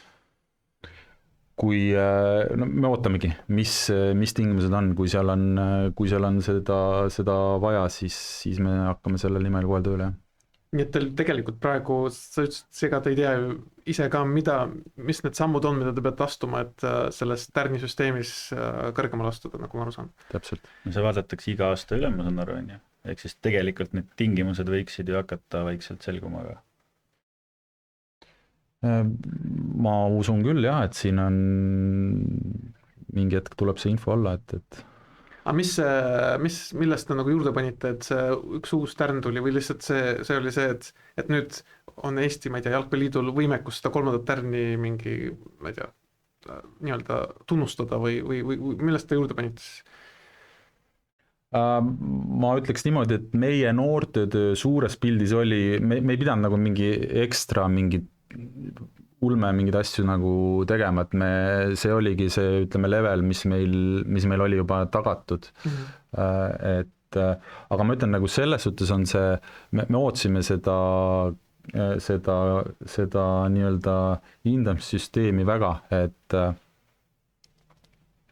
Kui no, me ootamegi, mis tingimused on, kui seal on seda vaja, siis me hakkame selle nimel kohe tööle. Nii et teil tegelikult praegu, sa ütlesid, seega te ei tea ju ise ka, mis need sammud on, mida te peate astuma, et selles tärni süsteemis kõrgemale astuda, nagu ma aru saan. Täpselt. No see vaadatakse iga aasta üle, ma saan aru, on ju. Ehk siis tegelikult need tingimused võiksid ju hakata vaikselt selguma ka. Ma usun küll jah, et siin on mingi hetk tuleb see info alla, et aga millest te nagu juurde panite, et see üks uus tärn tuli või lihtsalt see oli see, et nüüd on Eesti, ma ei tea, jalgpalliliidul võimekus seda 3. tärni mingi, ma ei tea, nii-öelda tunnustada või millest te juurde panite siis? Ma ütleks niimoodi, et meie noortetöö suures pildis oli, me ei pidanud nagu mingi ekstra mingit ulme mingeid asju nagu tegema, et see oligi see, ütleme, level, mis meil oli juba tagatud. Aga ma ütlen, nagu selles suhtes on see, me ootsime seda nii-öelda hindamissüsteemi väga, et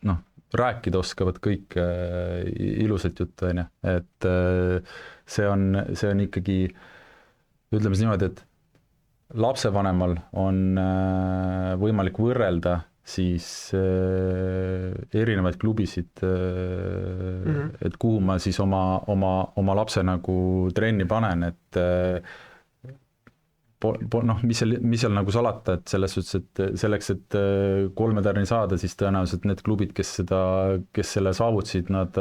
noh, rääkida oskavad kõik ilusat juttu, on ju, et see on ikkagi, ütleme siis niimoodi, et lapsevanemal on võimalik võrrelda siis erinevaid klubisid, et kuhu ma siis oma lapse nagu trenni panen, et noh, mis seal nagu salata, et selles suhtes, et selleks, et 3. tärni saada, siis tõenäoliselt need klubid, kes selle saavutasid, nad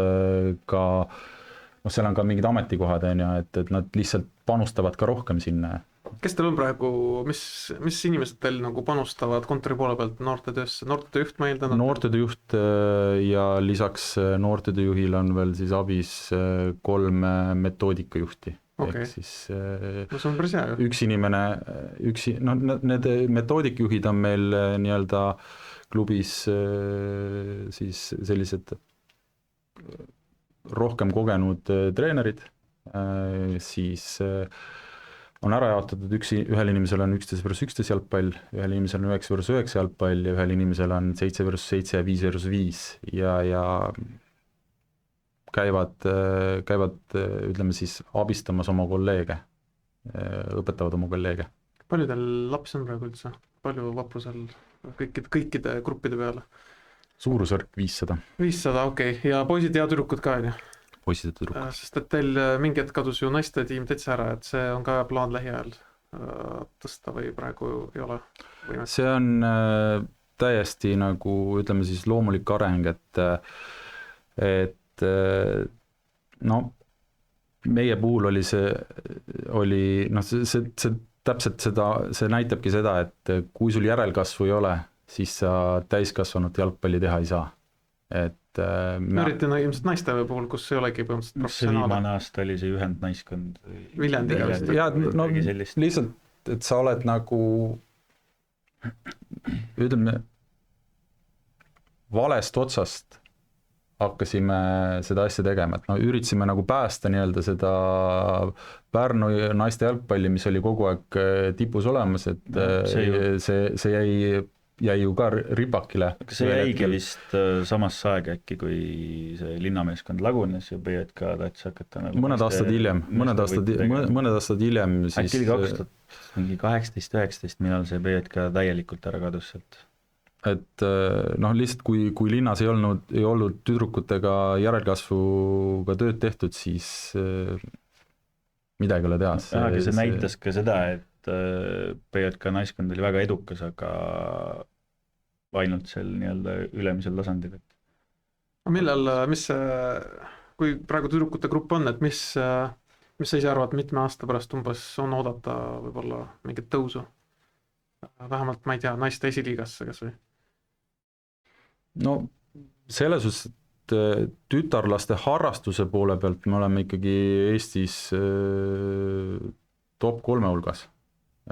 ka, noh, seal on ka mingid ametikohad, on ju, et nad lihtsalt panustavad ka rohkem sinna. Kes teil on praegu, mis inimesed teil nagu panustavad kontori poole pealt noortetöösse? Noortetööjuht, ma eeldan? Noortetööjuht ja lisaks noortetööjuhil on veel siis abis 3 metoodikajuhti. Okay. Ehk siis no see on päris hea ju. Üks inimene, need metoodikajuhid on meil nii-öelda klubis siis sellised rohkem kogenud treenerid, siis on ära jaotatud, ühel inimesel on 11/11 jalgpall, ühel inimesel on 9/9 jalgpall ja ühel inimesel on 7/7 ja 5/5 ja käivad, ütleme siis, abistamas oma kolleege, õpetavad oma kolleege. Palju teil lapsi on praegu üldse? Palju vaprusel kõikide gruppide peale? Suurusjärk 500. 500, okei. Ja poisid ja tüdrukud ka, on ju? Poisid ja tüdrukud. Sest et teil mingi hetk kadus ju naiste tiim täitsa ära, et see on ka plaan lähiajal tõsta või praegu ei ole? See on täiesti nagu, ütleme siis, loomulik areng, et no meie puhul oli täpselt seda, see näitabki seda, et kui sul järelkasvu ei ole, siis sa täiskasvanud jalgpalli teha ei saa. Et eriti ilmselt naiste puhul, kus ei olegi põhimõtteliselt professionaale. Viimane aasta oli see ühendnaiskond. Viljandiga. Ja no lihtsalt, et sa oled nagu, ütleme, valest otsast hakkasime seda asja tegema, et no üritasime nagu päästa nii-öelda seda Pärnu naiste jalgpalli, mis oli kogu aeg tipus olemas, et see jäi jäi ju ka ripakile. kas see jäigi vist samasse aega äkki, kui see linnameeskond lagunes ja BJK tahtis hakata nagu mõned aastad hiljem, mõned aastad hiljem siis äkki oli 2018-19, millal see BJK täielikult ära kadus sealt? Et noh, lihtsalt kui linnas ei olnud tüdrukutega järelkasvuga tööd tehtud, siis midagi ei ole teha. Aga see näitas ka seda, et BJK naiskond oli väga edukas, aga ainult seal nii-öelda ülemisel tasandil. Kui praegu tüdrukute grupp on, et mis sa ise arvad, mitme aasta pärast umbes on oodata võib-olla mingit tõusu? Vähemalt, ma ei tea, naiste esiliigasse kas või? No selles suhtes, et tütarlaste harrastuse poole pealt me oleme ikkagi Eestis top 3 hulgas,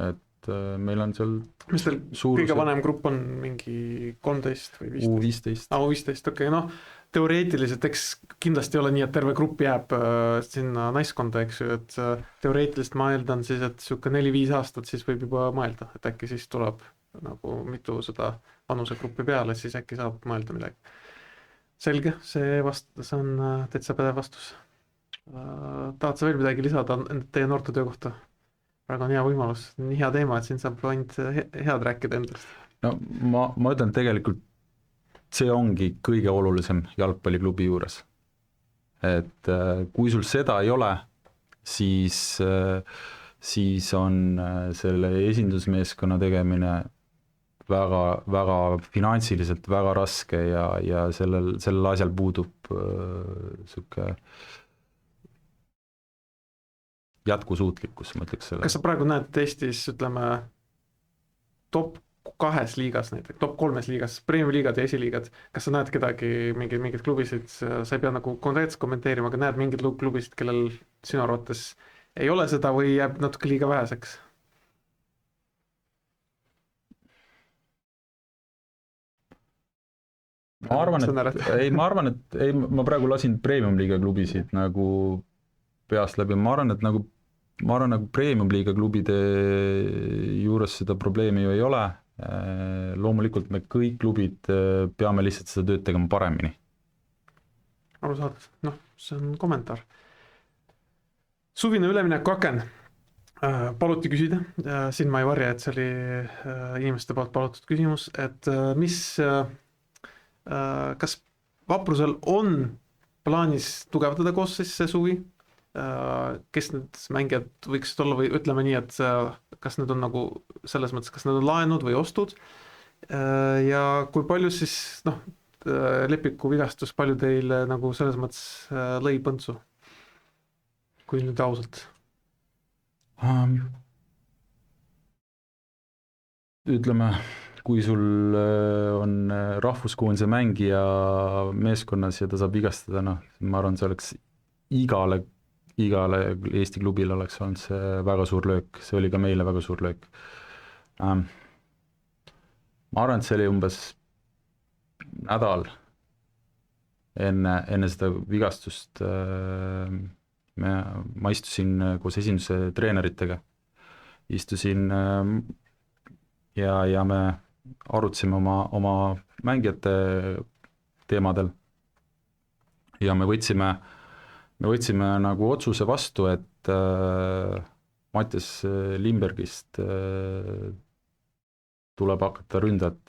et meil on seal mis teil kõige vanem grupp on, mingi 13 või 15? U15, okei, noh, teoreetiliselt eks kindlasti ei ole nii, et terve grupp jääb sinna naiskonda, eks ju, et teoreetiliselt ma eeldan siis, et siuke 4-5 aastat siis võib juba mõelda, et äkki siis tuleb nagu mitu seda vanusegruppi peale, siis äkki saab mõelda midagi. Selge, see on täitsa pädev vastus. Tahad sa veel midagi lisada teie noortetöö kohta? Praegu on hea võimalus, nii hea teema, et siin saab ainult head rääkida endast. No ma ütlen, tegelikult see ongi kõige olulisem jalgpalliklubi juures. Et kui sul seda ei ole, siis on selle esindusmeeskonna tegemine väga finantsiliselt väga raske ja sellel asjal puudub siuke jätkusuutlikkus, ma ütleks selle. Kas sa praegu näed Eestis, ütleme, top 2 liigas näiteks, top 3 liigas, premium liigad ja esiliigad, kas sa näed kedagi, mingid klubisid, sa ei pea nagu konkreetselt kommenteerima, aga näed mingid klubisid, kellel sinu arvates ei ole seda või jääb natuke liiga väheseks? Ma praegu lasin premium liiga klubisid nagu peast läbi, ma arvan, nagu premium liiga klubide juures seda probleemi ju ei ole. Loomulikult me kõik klubid peame lihtsalt seda tööd tegema paremini. Arusaadav, noh, see on kommentaar. Suvine ülemineku aken. Paluti küsida, siin ma ei varja, et see oli inimeste poolt palutud küsimus, et kas Vaprusel on plaanis tugevdada koosseis see suvi? Kes need mängijad võiksid olla või ütleme nii, et kas need on nagu selles mõttes, kas need on laenud või ostud ja kui palju siis Lepiku vigastus, palju teile nagu selles mõttes lõi põntsu, kui nüüd ausalt? Ütleme, kui sul on rahvuskoondise mängija meeskonnas ja ta saab vigastada, ma arvan, see oleks igale Eesti klubile oleks olnud see väga suur löök, see oli ka meile väga suur löök. Ma arvan, et see oli umbes nädal enne seda vigastust. Ma istusin koos esinduse treeneritega, ja me arutasime oma mängijate teemadel ja me võtsime nagu otsuse vastu, et Mattias Limbergist tuleb hakata ründajat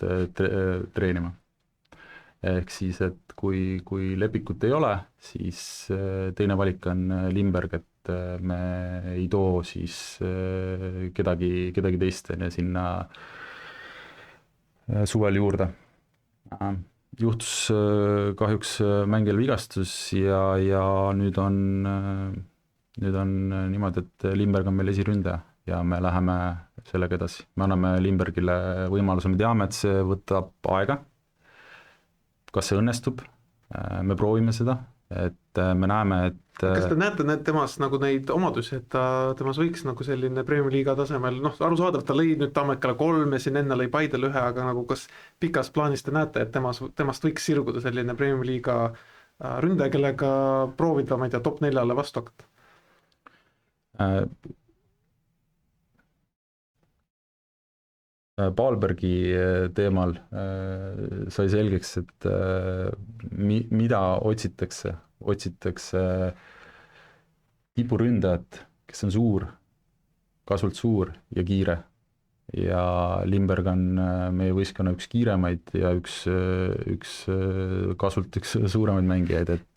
treenima. Ehk siis, et kui Lepikut ei ole, siis teine valik on Limberg, et me ei too siis kedagi teist sinna suvel juurde. Juhtus kahjuks mängijal vigastus ja nüüd on niimoodi, et Limberg on meil esiründaja ja me läheme sellega edasi. Me anname Limbergile võimaluse, me teame, et see võtab aega. Kas see õnnestub? Me proovime seda, et me näeme, et kas te näete temas nagu neid omadusi, et temas võiks nagu selline Premium Liiga tasemel, arusaadav, ta lõi nüüd Tammekale 3 ja siin enne lõi Paidel 1, aga nagu kas pikas plaanis te näete, et temast võiks sirguda selline Premium Liiga ründaja, kellega proovida, ma ei tea, top 4-le vastu hakata? Palbergi teemal sai selgeks, et mida otsitakse tipuründajat, kes on suur, kasvult suur ja kiire. Ja Lindberg on meie võistkonna üks kiiremaid ja üks kasvult üks suuremaid mängijaid, et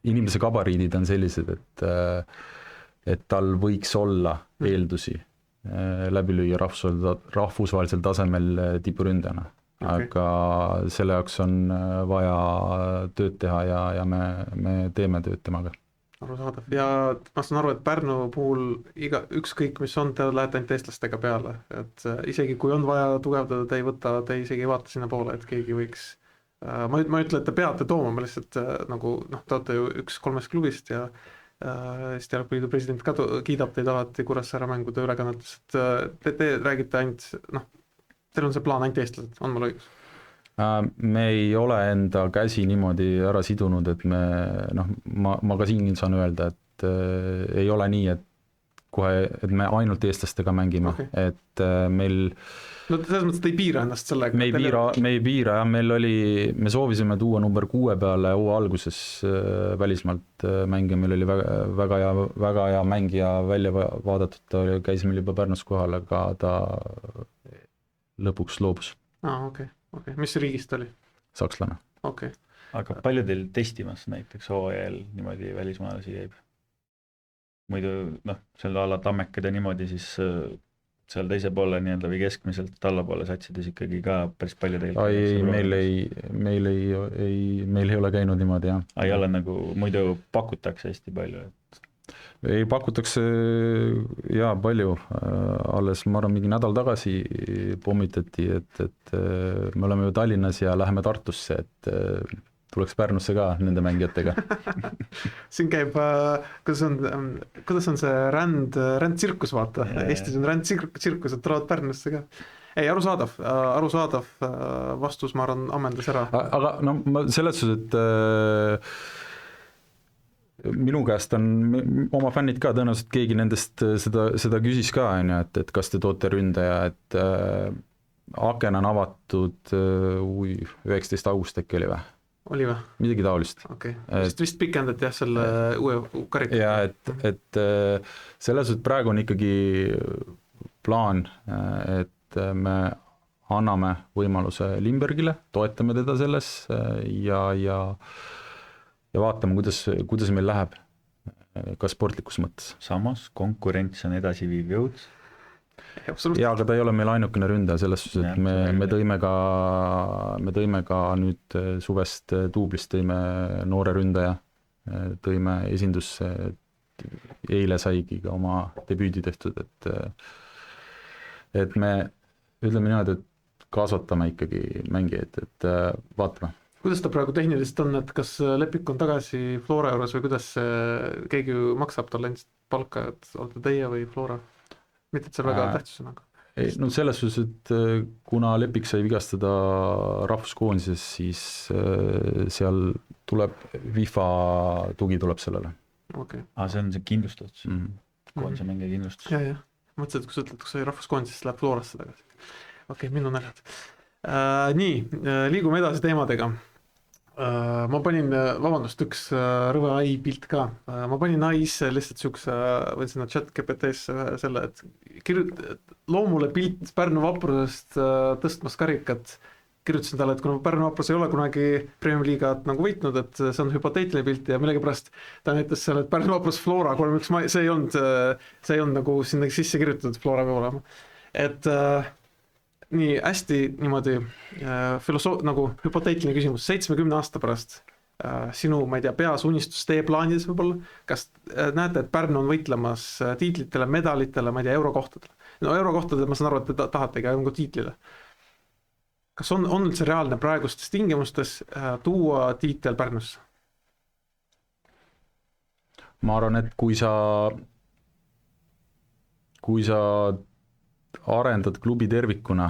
inimese gabariidid on sellised, et tal võiks olla eeldusi läbi lüüa rahvusvahelisel tasemel tipuründajana. Aga selle jaoks on vaja tööd teha ja me teeme tööd temaga. Arusaadav. Ja ma saan aru, et Pärnu puhul ükskõik mis on, te lähete ainult eestlastega peale, et isegi kui on vaja tugevdada, te isegi ei vaata sinna poole, et keegi võiks ma ei ütle, et te peate tooma, ma lihtsalt nagu te olete ju üks 3 klubist ja Eesti Jalgpalliliidu president ka kiidab teid alati Kuressaare mängude ülekannetes, et te räägite ainult, teil on see plaan ainult eestlased, on mul õigus? Me ei ole enda käsi niimoodi ära sidunud, et ma ka siin saan öelda, et ei ole nii, et me ainult eestlastega mängime, et meil no selles mõttes, et ei piira ennast sellega? Me ei piira, me soovisime tuua number 6 peale hooaja alguses välismaalt mängija, meil oli väga hea mängija välja vaadatud, ta käis meil juba Pärnus kohal, aga ta lõpuks loobus. Okei. Mis riigist oli? Sakslane. Okay. Aga palju teil testimas näiteks hooajal niimoodi välismaalasi käib? Muidu, seal ala tammekad ja niimoodi, siis seal teise poole nii-öelda või keskmiselt allapoole satsides ikkagi ka päris palju teil. Meil ei ole käinud niimoodi, jah. Ei ole nagu, muidu pakutakse hästi palju, et ei pakutakse palju, alles ma arvan, mingi nädal tagasi pommitati, et me oleme ju Tallinnas ja läheme Tartusse, et tuleks Pärnusse ka nende mängijatega. Siin käib, kuidas on see rändtsirkus, vaata, Eestis on rändtsirkus, et tulevad Pärnusse ka. Ei, arusaadav vastus, ma arvan, ammendas ära. Aga ma selles suhtes, et minu käest on oma fännid ka, tõenäoliselt keegi nendest seda küsis ka, et kas te toote ründaja, et aken on avatud 19. august äkki oli või? Oli või? Midagi taolist. Okay. Vist pikendati selle uue karika. Ja, et selles suhtes praegu on ikkagi plaan, et me anname võimaluse Lindbergile, toetame teda selles ja vaatame, kuidas meil läheb ka sportlikus mõttes. Samas konkurents on edasiviiv jõud. Ja, aga ta ei ole meil ainukene ründaja selles suhtes, et me tõime ka nüüd suvest duublist tõime noore ründaja, tõime esindusse, eile saigi ka oma debüüdi tehtud, et me ütleme niimoodi, et kasvatame ikkagi mängijaid, et vaatame. Kuidas ta praegu tehniliselt on, et kas Lepik on tagasi Flora juures või kuidas keegi maksab talle endist palka, et olete teie või Flora? Mitte, et see väga tähtsus on, aga... selles suhtes, et kuna Lepik sai vigastada rahvuskoondises, siis seal tuleb FIFA tugi tuleb sellele. Okay. See on see kindlustus. Koondise mängija kindlustus. Ja. Mõtlesin, et kui sa ütled, kui sai rahvuskoondisest, läheb Florasse tagasi. Okei, minu naljad. Nii, liigume edasi teemadega. Ma panin, vabandust, üks rõve ai pilt ka. Ma panin ais lihtsalt sihukese, või sinna chat GPT-sse selle, et loomule pilt Pärnu vaprusest tõstmas karikat. Kirjutasin talle, et kuna Pärnu vaprus ei ole kunagi Premium Liigat nagu võitnud, et see on hüpoteetiline pilt ja millegipärast ta näitas seal, et Pärnu vaprus Flora 3-1, see ei olnud nagu sinna sisse kirjutatud Flora peab olema. Et nii hästi niimoodi nagu hüpoteetiline küsimus, 70 aasta pärast sinu, ma ei tea, peas unistus teie plaanides võib-olla, kas näete, et Pärnu on võitlemas tiitlitele, medalitele, ma ei tea, eurokohtadele? No eurokohtadele ma saan aru, et te tahategi nagu tiitlile. Kas on üldse reaalne praegustes tingimustes tuua tiitel Pärnusse? Ma arvan, et kui sa arendad klubi tervikuna,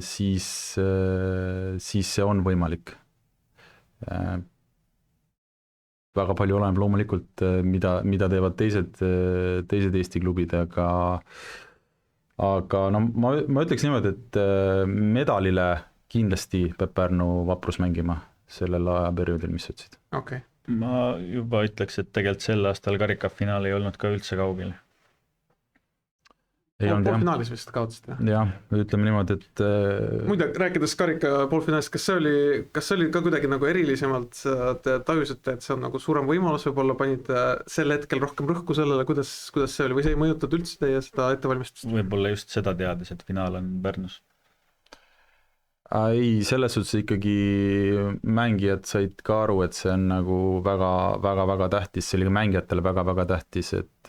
siis see on võimalik. Väga palju oleneb loomulikult, mida teevad teised Eesti klubid, aga no ma ütleks niimoodi, et medalile kindlasti peab Pärnu Vaprus mängima sellel ajaperioodil, mis sa ütlesid. okei. ma juba ütleks, et tegelikult sel aastal karikafinaal ei olnud ka üldse kaugel. Poolfinaalis vist kaotasid, jah? Jah, ütleme niimoodi, et muide, rääkides karika poolfinaalist, kas see oli ka kuidagi nagu erilisemalt, te tajusite, et see on nagu suurem võimalus, võib-olla panite sel hetkel rohkem rõhku sellele, kuidas see oli, või see ei mõjutanud üldse teie seda ettevalmistust? Võib-olla just seda teades, et finaal on Pärnus. ei, selles suhtes ikkagi mängijad said ka aru, et see on nagu väga tähtis, see oli ka mängijatele väga tähtis, et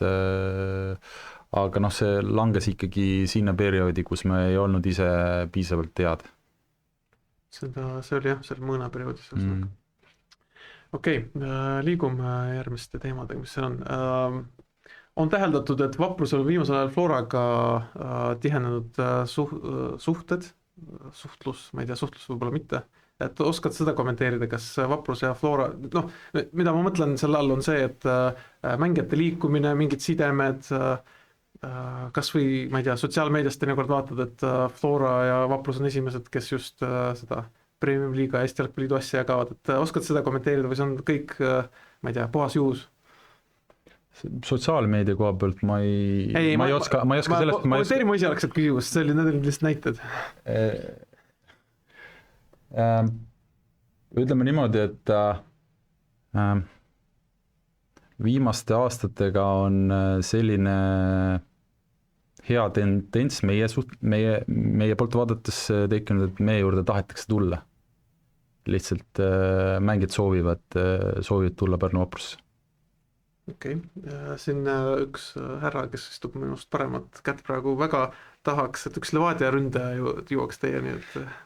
aga noh, see langes ikkagi sinna perioodi, kus me ei olnud ise piisavalt tead. See oli jah, see oli mõõnaperioodis. Okei, liigume järgmiste teemadega, mis seal on. On täheldatud, et Vaprusel viimasel ajal Floraga tihenenud suhtlus, ma ei tea, suhtlus võib-olla mitte, et oskad seda kommenteerida, kas Vaprus ja Flora, noh, mida ma mõtlen selle all on see, et mängijate liikumine, mingid sidemed, kas või, ma ei tea, sotsiaalmeediast teinekord vaatad, et Flora ja Vaprus on esimesed, kes just seda Premium Liiga ja Eesti Jalgpalliliidu asja jagavad, et oskad seda kommenteerida või see on kõik, ma ei tea, puhas juhus? Sotsiaalmeedia koha pealt ma ei oska sellest... Kommenteeri mu esialgset küsimust, need olid lihtsalt näited. Ütleme niimoodi, et viimaste aastatega on selline hea tendents meie poolt vaadates tekkinud, et meie juurde tahetakse tulla. Lihtsalt mängid soovivad tulla Pärnu Vaprusse. Okei, siin üks härra, kes istub minust paremat kätt praegu, väga tahaks, et üks Levadia ründaja jõuaks teieni.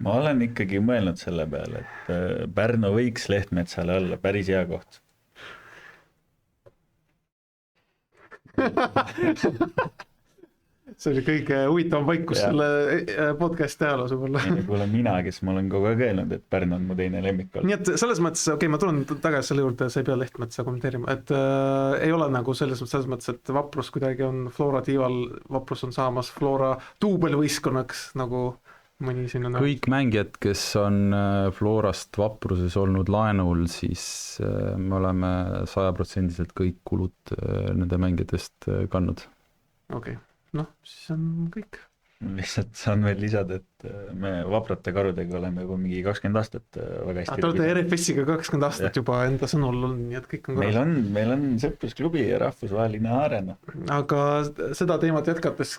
Ma olen ikkagi mõelnud selle peale, et Pärnu võiks Lehtmetsale olla päris hea koht. See oli kõige huvitavam vaikus selle podcasti ajaloos võib-olla. Kuule mina, kes ma olen kogu aeg öelnud, et Pärnu on mu teine lemmik olnud. Nii et selles mõttes, ma tulen tagasi selle juurde, sa ei pea Lehtmetsa kommenteerima, et ei ole nagu selles mõttes, et Vaprus kuidagi on Flora tiival, Vaprus on saamas Flora duubelvõistkonnaks, nagu mõni siin on. Kõik mängijad, kes on Florast Vapruses olnud laenul, siis me oleme 100% kõik kulud nende mängijatest kandnud. Okei. Noh, siis on kõik. Lihtsalt saan veel lisada, et me Vaprate karudega oleme juba mingi 20 aastat väga hästi. Te olete RFS-iga 20 aastat juba enda sõnul on, nii et kõik on korras. Meil on sõprusklubi ja rahvusvaheline arena. Aga seda teemat jätkates,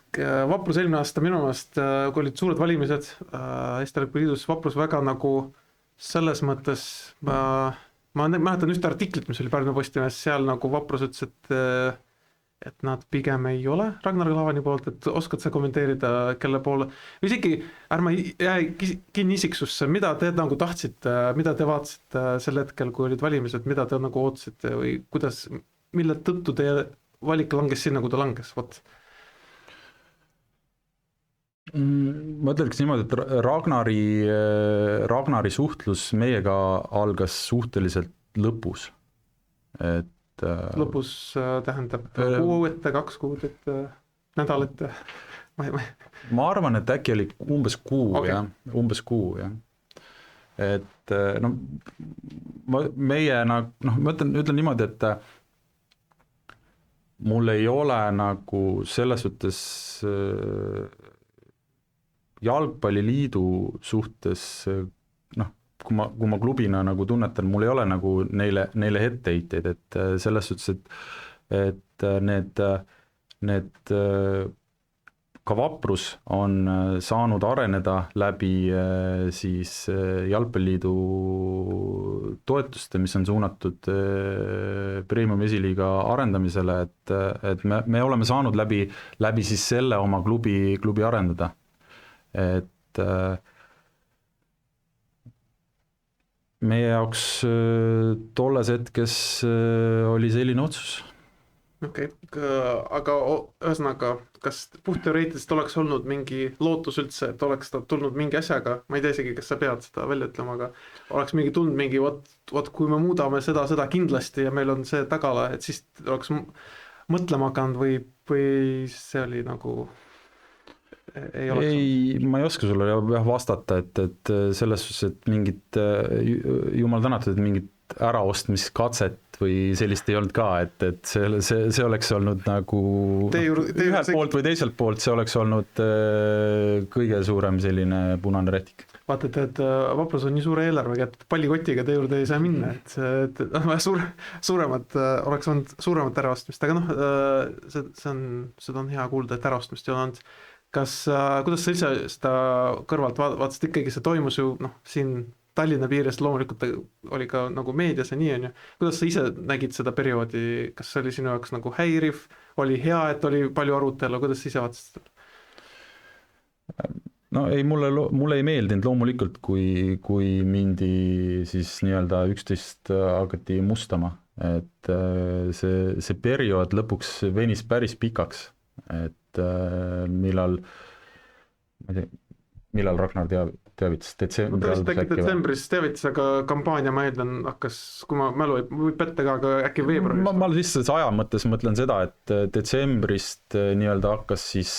Vaprus eelmine aasta minu meelest, kui olid suured valimised Eesti Jalgpalliliidus, Vaprus väga nagu selles mõttes, ma mäletan ühte artiklit, mis oli Pärnu Postimehes, seal nagu Vaprus ütles, et nad pigem ei ole Ragnar Klavani poolt, et oskad sa kommenteerida, kelle poole, või isegi ärma jää kinni isiksusse, mida te nagu tahtsite, mida te vaatasite sel hetkel, kui olid valimised, mida te nagu ootasite või kuidas, mille tõttu teie valik langes sinna, kui ta langes, vot? Ma ütleks niimoodi, et Ragnari suhtlus meiega algas suhteliselt lõpus, et lõpus tähendab kuu ette, 2 kuud ette, nädal ette? Ma arvan, et äkki oli umbes kuu, okay. Umbes kuu, jah. Et no, meie, ma ütlen niimoodi, et mul ei ole nagu selles suhtes jalgpalliliidu suhtes, kui ma klubina nagu tunnetan, mul ei ole nagu neile etteheiteid, et selles suhtes, et need ka Vaprus on saanud areneda läbi siis jalgpalliliidu toetuste, mis on suunatud Premium esiliiga arendamisele, et me oleme saanud läbi siis selle oma klubi arendada, et meie jaoks tolles hetkes oli selline otsus. Okei, aga ühesõnaga, kas puhtteoreetiliselt oleks olnud mingi lootus üldse, et oleks ta tulnud mingi asjaga, ma ei tea isegi, kas sa pead seda välja ütlema, aga oleks mingi tulnud mingi, vot kui me muudame seda kindlasti ja meil on see tagala, et siis oleks mõtlema hakanud või see oli nagu ei oleks olnud? ei, ma ei oska sulle jah vastata, et selles suhtes, et mingit, jumal tänatud, et mingit äraostmiskatset või sellist ei olnud ka, et see oleks olnud nagu ühelt poolt või teiselt poolt, see oleks olnud kõige suurem selline punane rätik. Vaata, et Vaprus on nii suure eelarvega, et pallikotiga te juurde ei saa minna, et suuremat, oleks olnud suuremat äraostmist, aga noh, seda on hea kuulda, et äraostmist ei ole olnud. Kuidas sa ise seda kõrvalt vaatasid, ikkagi see toimus ju siin Tallinna piires, loomulikult oli ka nagu meedias ja nii on ju. Kuidas sa ise nägid seda perioodi, kas see oli sinu jaoks nagu häiriv, oli hea, et oli palju arutelu, kuidas sa ise vaatasid seda? No ei, mulle ei meeldinud loomulikult, kui mindi siis nii-öelda üksteist hakati mustama, et see periood lõpuks venis päris pikaks, et millal Ragnar teavitas detsembris teavitas, aga kampaania, ma eeldan, hakkas, kui ma mälu võib petta ka, aga äkki veebruaris. Ma lihtsalt aja mõttes mõtlen seda, et detsembrist nii-öelda hakkas siis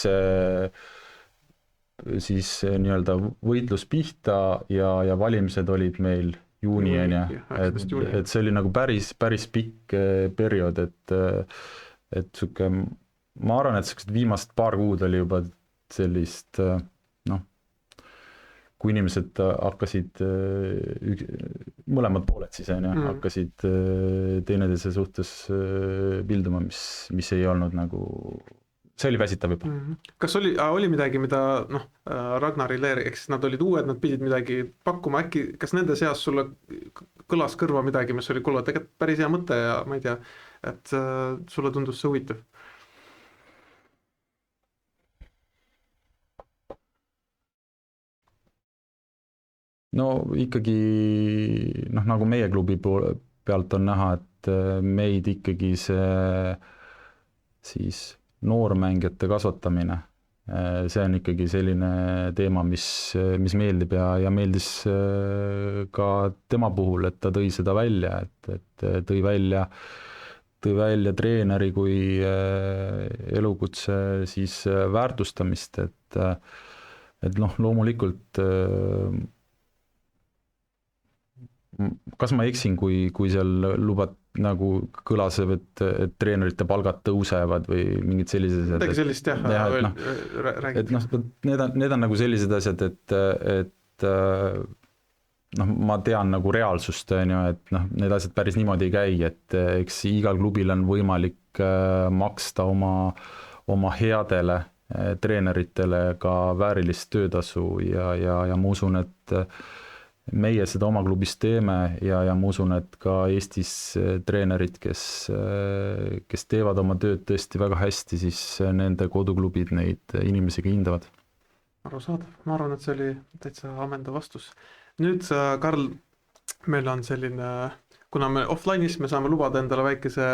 nii-öelda võitlus pihta ja valimised olid meil juuni, et see oli nagu päris pikk periood, et siuke, ma arvan, et sellised viimast paar kuud oli juba sellist, kui inimesed hakkasid, mõlemad pooled siis hakkasid teineteise suhtes pilduma, mis ei olnud nagu, see oli väsitav juba. Kas oli midagi, mida Ragnari Leer, eks nad olid uued, nad pidid midagi pakkuma, äkki, kas nende seas sulle kõlas kõrva midagi, mis oli kuule, tegelikult päris hea mõte ja ma ei tea, et sulle tundus see huvitav? No ikkagi, nagu meie klubi pealt on näha, et meid ikkagi see siis noormängijate kasvatamine, see on ikkagi selline teema, mis meeldib ja meeldis ka tema puhul, et ta tõi seda välja, et tõi välja treeneri kui elukutse siis väärtustamist, et loomulikult kas ma eksin, kui seal lubad nagu kõlas, et treenerite palgad tõusevad või mingid sellised asjad. Midagi sellist räägid. Need on nagu sellised asjad, et ma tean nagu reaalsust, et need asjad päris niimoodi ei käi, et eks igal klubil on võimalik maksta oma headele treeneritele ka väärilist töötasu ja ma usun, et meie seda oma klubis teeme ja ma usun, et ka Eestis treenerid, kes teevad oma tööd tõesti väga hästi, siis nende koduklubid neid inimesi ka hindavad. Arusaadav, ma arvan, et see oli täitsa ammendav vastus. Nüüd, Karl, meil on selline, kuna me offline'is, me saame lubada endale väikese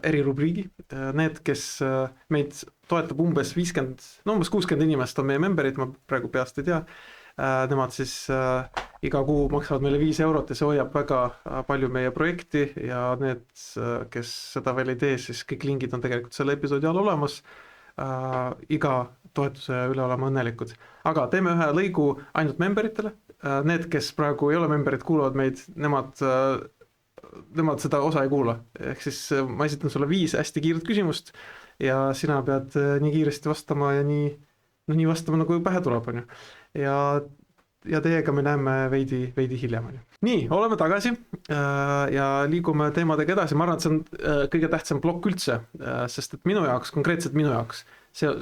erirubriigi. Need, kes meid toetab umbes 60 inimest on meie memberid, ma praegu peast ei tea. Nemad siis iga kuu maksavad meile 5 eurot ja see hoiab väga palju meie projekti ja need, kes seda veel ei tee, siis kõik lingid on tegelikult selle episoodi all olemas. Iga toetuse üle olema õnnelikud. Aga teeme ühe lõigu ainult memberitele. Need, kes praegu ei ole memberid, kuulavad meid, nemad seda osa ei kuula. Ehk siis ma esitan sulle 5 hästi kiiret küsimust ja sina pead nii kiiresti vastama ja nii vastama, nagu pähe tuleb, on ju. Ja teiega me näeme veidi hiljem. Nii, oleme tagasi ja liigume teemadega edasi. Ma arvan, et see on kõige tähtsam plokk üldse, sest et konkreetselt minu jaoks,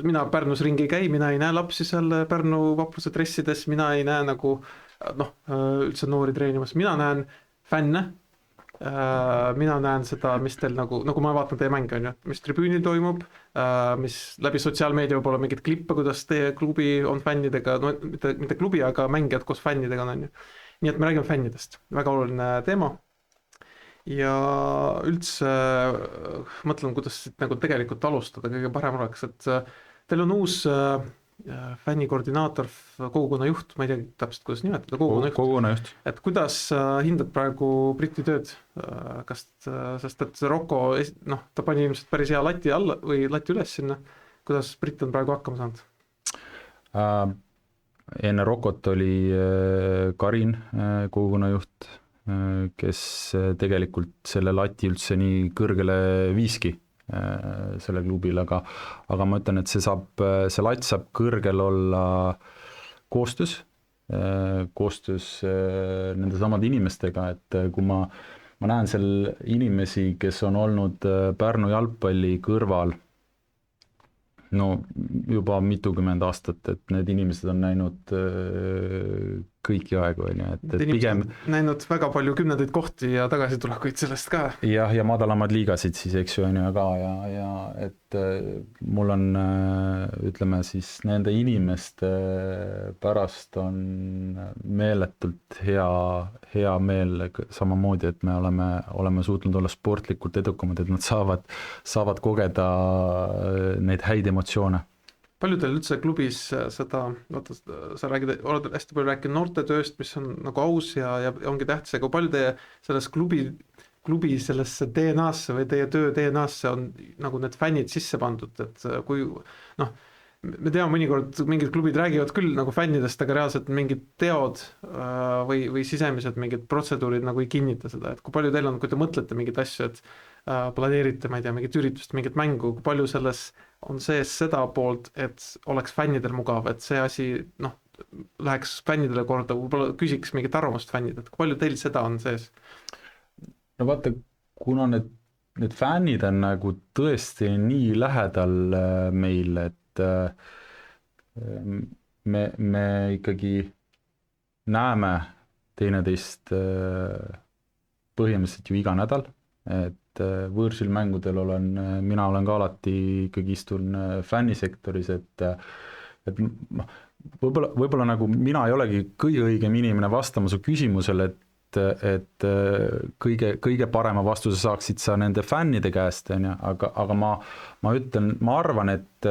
mina Pärnus ringi ei käi, mina ei näe lapsi seal Pärnu Vapruse dressides, mina ei näe nagu üldse noori treenimas, mina näen fänne, mina näen seda, mis teil nagu ma vaatan teie mänge, on ju, mis tribüünil toimub, mis läbi sotsiaalmeedia võib olla mingid klippe, kuidas teie klubi on fännidega, mitte klubi, aga mängijad koos fännidega on ju. Nii et me räägime fännidest, väga oluline teema. Ja üldse mõtlen, kuidas nagu tegelikult alustada, kõige parem oleks, et teil on uus fännikoordinaator, kogukonna juht, ma ei tea täpselt, kuidas nimetada, kogukonna juht. Et kuidas hindad praegu Briti tööd? Sest et Rocco, ta pani ilmselt päris hea lati alla või lati üles sinna. Kuidas Brit on praegu hakkama saanud? Enne Rokot oli Karin, kogukonnajuht, kes tegelikult selle lati üldse nii kõrgele viiski selle klubil, aga ma ütlen, et see latt saab kõrgel olla koostöös nende samade inimestega, et kui ma näen seal inimesi, kes on olnud Pärnu jalgpalli kõrval no juba mitukümmend aastat, et need inimesed on näinud kõiki aegu, et pigem näinud väga palju kümnendaid kohti ja tagasitulekuid sellest ka. Ja madalamaid liigasid siis, eks ju, ka ja et mul on, ütleme siis, nende inimeste pärast on meeletult hea meel samamoodi, et me oleme suutnud olla sportlikult edukamad, et nad saavad kogeda neid häid emotsioone. Palju teil üldse klubis seda, sa oled hästi palju rääkinud noortetööst, mis on nagu aus ja ongi tähtis, aga palju teie selles klubi sellesse DNA-sse või teie töö DNA-sse on nagu need fännid sisse pandud, et kui me teame mõnikord mingid klubid räägivad küll nagu fännidest, aga reaalselt mingid teod või sisemised mingid protseduurid nagu ei kinnita seda, et kui palju teil on, kui te mõtlete mingid asju, et planeerite, ma ei tea, mingit üritust, mingit mängu, kui palju selles on sees seda poolt, et oleks fännidel mugav, et see asi läheks fännidele korda, võib-olla küsiks mingit arvamust fännid, et kui palju teil seda on sees? No vaata, kuna need fännid on nagu tõesti nii lähedal meil, et me ikkagi näeme teineteist põhimõtteliselt ju iga nädal, et võõrsil mängudel mina olen ka alati ikkagi istun fännisektoris, et võib-olla nagu mina ei olegi kõige õigem inimene vastama su küsimusele, et kõige parema vastuse saaksid sa nende fännide käest, aga ma ütlen, ma arvan, et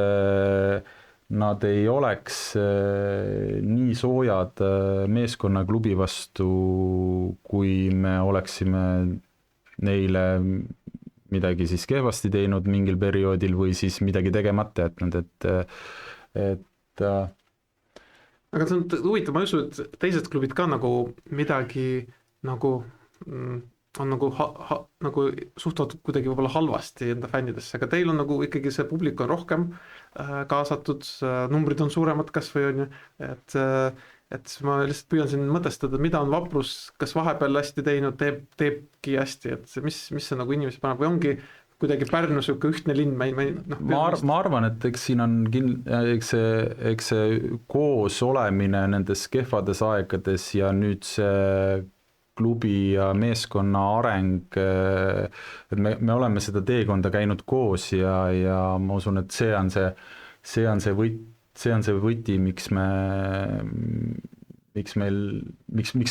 nad ei oleks nii soojad meeskonna klubi vastu, kui me oleksime neile midagi siis kehvasti teinud mingil perioodil või siis midagi tegemata jätnud, et aga see on huvitav, ma ei usu, et teised klubid ka nagu midagi nagu on nagu suhtuvad kuidagi võib-olla halvasti enda fännidesse, aga teil on nagu ikkagi see publik on rohkem kaasatud, numbrid on suuremad kas või on ju, et ma lihtsalt püüan siin mõtestada, mida on Vaprus, kas vahepeal hästi teinud, teebki hästi, et mis see nagu inimesi paneb või ongi kuidagi Pärnu siuke ühtne linn, ma arvan, et eks siin on eks see koos olemine nendes kehvades aegades ja nüüd see klubi ja meeskonna areng, et me oleme seda teekonda käinud koos ja ma usun, et see on see võti, miks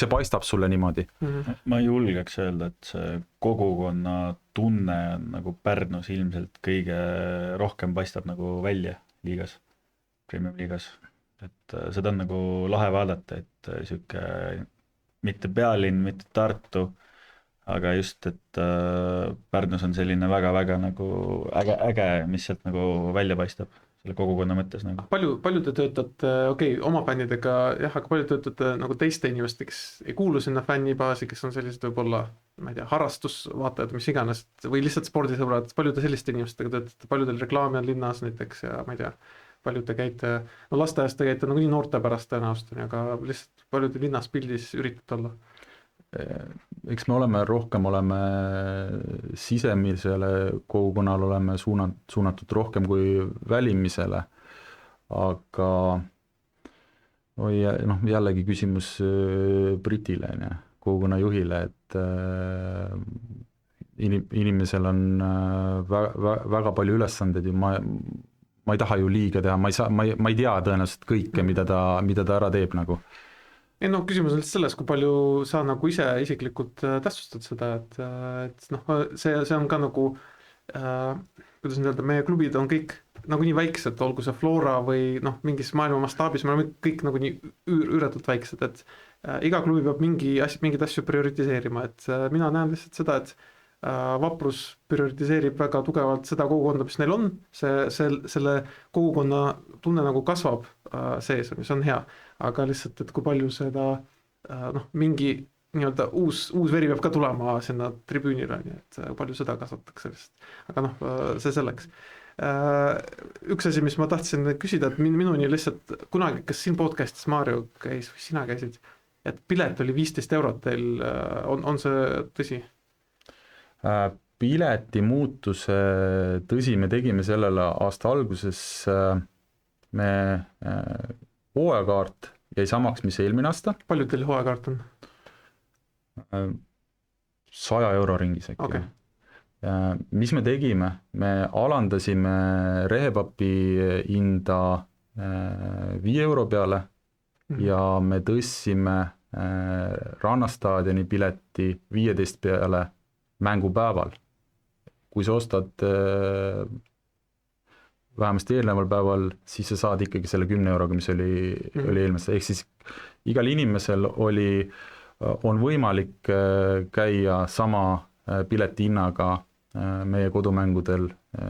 see paistab sulle niimoodi. Ma julgeks öelda, et see kogukonna tunne on nagu Pärnus ilmselt kõige rohkem paistab nagu välja liigas, Premium liigas. Et seda on nagu lahe vaadata, et siuke mitte pealinn, mitte Tartu, aga just, et Pärnus on selline väga-väga nagu äge, mis sealt nagu välja paistab. Selle kogukonna mõttes nagu. Palju te töötate, oma fännidega, jah, aga palju töötate nagu teiste inimeste, kes ei kuulu sinna fännibaasi, kes on sellised võib-olla, ma ei tea, harrastusvaatajad, mis iganes, või lihtsalt spordisõbrad, palju te selliste inimestega töötate, palju teil reklaami on linnas näiteks ja ma ei tea, palju te käite, lasteaias te käite nagu nii noorte pärast tõenäoliselt, aga lihtsalt palju te linnas pildis üritate olla? Eks me rohkem sisemisele kogukonnal oleme suunatud rohkem kui välimisele, aga jällegi küsimus Britile, kogukonna juhile, et inimesel on väga palju ülesandeid ja ma ei taha ju liiga teha, ma ei tea tõenäoliselt kõike, mida ta ära teeb nagu. Ei küsimus on lihtsalt selles, kui palju sa nagu ise isiklikult tähtsustad seda, et see on ka nagu, kuidas nüüd öelda, meie klubid on kõik nagu nii väiksed, olgu see Flora või mingis maailma mastaabis, me oleme kõik nagu nii üüratult väiksed, et iga klubi peab mingid asju prioritiseerima, et mina näen lihtsalt seda, et Vaprus prioritiseerib väga tugevalt seda kogukonda, mis neil on, selle kogukonna tunne nagu kasvab sees on ja see on hea, aga lihtsalt, et kui palju seda noh, mingi nii-öelda uus veri peab ka tulema sinna tribüünile, nii et palju seda kasvatatakse lihtsalt, aga noh, see selleks. Üks asi, mis ma tahtsin küsida, et minuni lihtsalt kunagi, kas siin podcastis Maarjo käis või sina käisid, et pilet oli 15 eurot teil, on see tõsi? Pileti muutuse, tõsi, me tegime sellele aasta alguses, me hooajakaart jäi samaks, mis eelmine aasta. Palju teil hooajakaart on? 100 euro ringis äkki. Okay. Mis me tegime? Me alandasime rehepapi hinda 5 euro peale ja me tõstsime Rannastaadioni pileti 15 peale mängupäeval. Kui sa ostad vähemasti eelneval päeval, siis sa saad ikkagi selle 10 euroga, mis oli eelmest. Ehk siis igal inimesel on võimalik käia sama pileti hinnaga meie kodumängudel,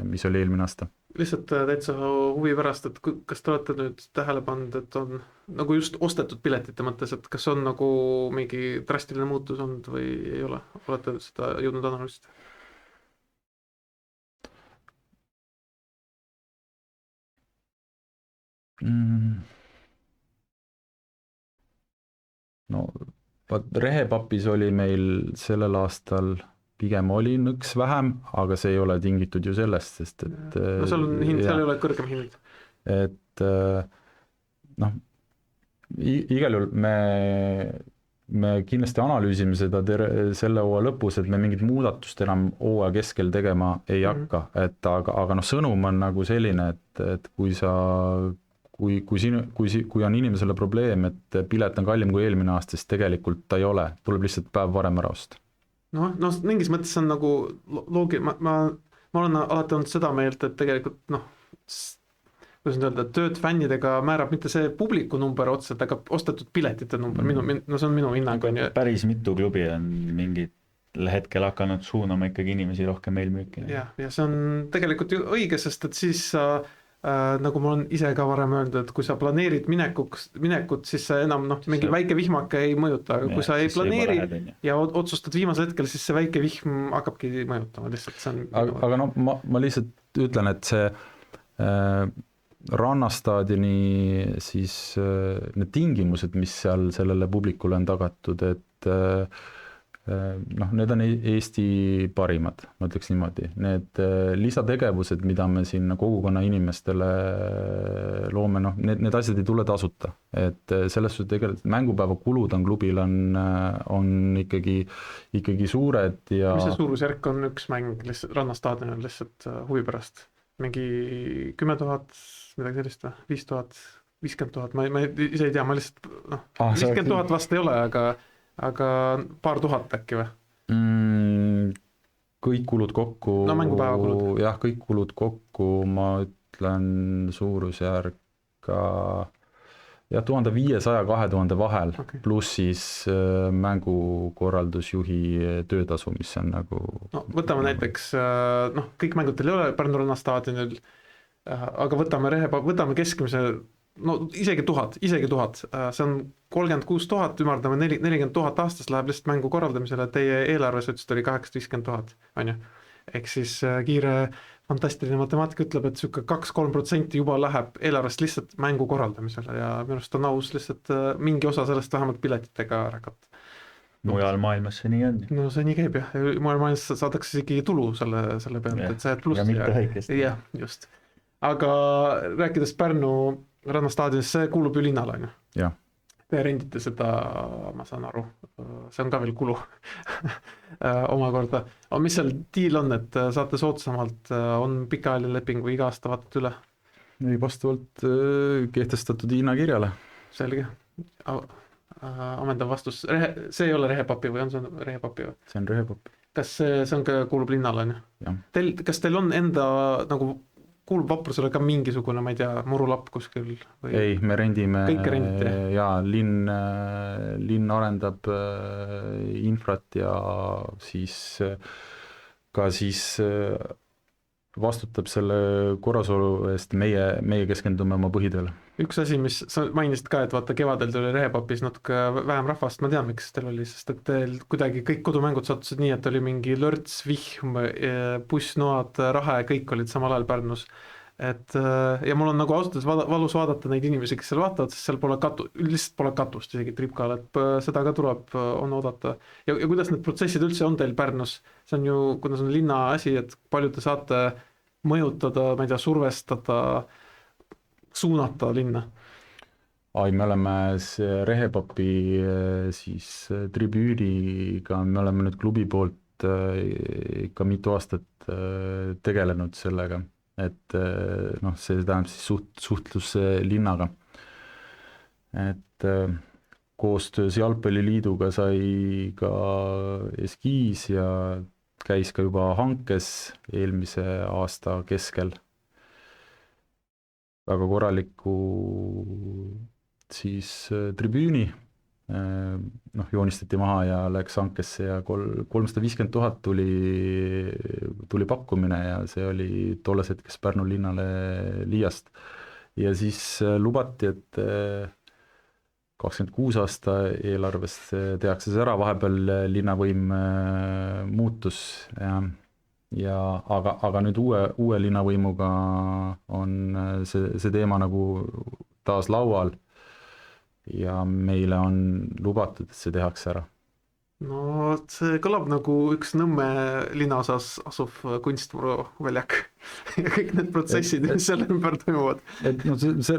mis oli eelmine aasta. Lihtsalt täitsa huvi pärast, et kas te olete nüüd tähele pannud, et on nagu just ostetud piletite mõttes, et kas on nagu mingi drastiline muutus olnud või ei ole? Olete seda jõudnud analüüsida? No, rehepapis oli meil sellel aastal pigem oli nõks vähem, aga see ei ole tingitud ju sellest, sest et no seal on hind, seal ei ole kõrgem hind. Et noh, igal juhul me kindlasti analüüsime seda selle hooaja lõpus, et me mingit muudatust enam hooaja keskel tegema ei hakka, et aga noh, sõnum on nagu selline, et kui on inimesele probleem, et pilet on kallim kui eelmine aasta, siis tegelikult ta ei ole, tuleb lihtsalt päev varem ära osta. No mingis mõttes on nagu loogiline, ma olen alati olnud seda meelt, et tegelikult noh, kuidas nüüd öelda, tööd fännidega määrab mitte see publiku number otseselt, aga ostetud piletite number, see on minu hinnang. Päris mitu klubi on mingil hetkel hakanud suunama ikkagi inimesi rohkem eelmüüki. Ja see on tegelikult ju õige, sest et siis nagu ma olen ise ka varem öelnud, et kui sa planeerid minekut, siis see enam mingi väike vihmake ei mõjuta, aga kui sa ei planeeri ja otsustad viimasel hetkel, siis see väike vihm hakkabki mõjutama lihtsalt. See on aga no ma lihtsalt ütlen, et see Rannastaadioni siis need tingimused, mis seal sellele publikule on tagatud, et noh, need on Eesti parimad, ma ütleks niimoodi. Need lisategevused, mida me siin kogukonna inimestele loome, noh, need asjad ei tule tasuta. Et selles suhtes tegelikult mängupäeva kulud on klubil on ikkagi suured ja... Mis see suurusjärk on üks mäng Rannastaadionil lihtsalt huvi pärast? Mingi 10 000, midagi sellist või? 5 000, 50 000, ma ise ei tea, ma lihtsalt 50 000 vast ei ole, aga paar tuhat äkki või? Kõik kulud kokku, no mängupäeva kulud. Jah, kõik kulud kokku, ma ütlen suurusjärk ka 1500-2000 vahel, okay. Pluss siis mängukorraldusjuhi töötasu, mis on nagu... No, võtame näiteks, kõik mängud teil ei ole Pärnu Rannastaadionil, aga võtame keskmise, isegi 1000, see on 36 000, ümardame 40 000 aastas läheb lihtsalt mängu korraldamisele, teie eelarves ütlesid oli 850 000, on ju. Ehk siis kiire fantastiline matemaatika ütleb, et 2-3% juba läheb eelarvest lihtsalt mängu korraldamisele ja minu arust on aus lihtsalt mingi osa sellest vähemalt piletitega ära katta. Mujal maailmas see nii on. No see nii käib jah, mujal maailmas saadakse isegi tulu selle pealt, et sa jääd plussi. Ja mitte väikest. Jah, just. Aga rääkides Pärnu Rannastaadionist, see kuulub ju linnale, on ju? Jah. Te rendite seda, ma saan aru, see on ka veel kulu omakorda. Aga mis seal deal on, et saate soodsamalt, on pikaajaline leping või iga aasta vaatad üle? Ei, vastavalt kehtestatud hinnakirjale. Selge. Amendav vastus. See ei ole rehepapi või on see rehepapi või? See on rehepapi. Kas see on ka kuulub linnale, on ju? Kas teil on enda nagu kuulub vaprusele ka mingisugune, ma ei tea, murulapp kuskil? Või... Ei, me rendime ja linn arendab infrat ja siis ka siis vastutab selle korrasolu eest, meie keskendume oma põhitööle. Üks asi, mis sa mainisid ka, et vaata kevadel tuli Rehepapis natuke vähem rahvast, ma tean, miks teil oli, sest et teil kuidagi kõik kodumängud sattusid nii, et oli mingi lörts, vihm, bussnoad, Rahe, kõik olid samal ajal Pärnus. Et ja mul on nagu ausalt valus vaadata neid inimesi, kes seal vaatavad, sest seal pole lihtsalt pole katust isegi tripkal, et seda ka tuleb, on oodata. Ja kuidas need protsessid üldse on teil Pärnus? See on ju, kuna see on linna asi, et palju te saate mõjutada, ma ei tea, survestada, suunata linna? Me oleme see Rehepapi siis tribüüniga, me oleme nüüd klubi poolt ikka mitu aastat tegelenud sellega, et noh, see tähendab siis suhtlus linnaga. Et koostöös Jalgpalliliiduga sai ka eskiis ja käis ka juba hankes eelmise aasta keskel väga korraliku siis tribüüni, noh, joonistati maha ja läks hankesse ja 350 000 tuli pakkumine ja see oli tolles hetkes Pärnu linnale liiast. Ja siis lubati, et 26 aasta eelarvest tehakse see ära, vahepeal linnavõim muutus aga nüüd uue linnavõimuga on see teema nagu taas laual ja meile on lubatud, et see tehakse ära. No see kõlab nagu üks Nõmme linnaosas asuv kunstmuru väljak ja kõik need protsessid, mis selle ümber toimuvad. Et no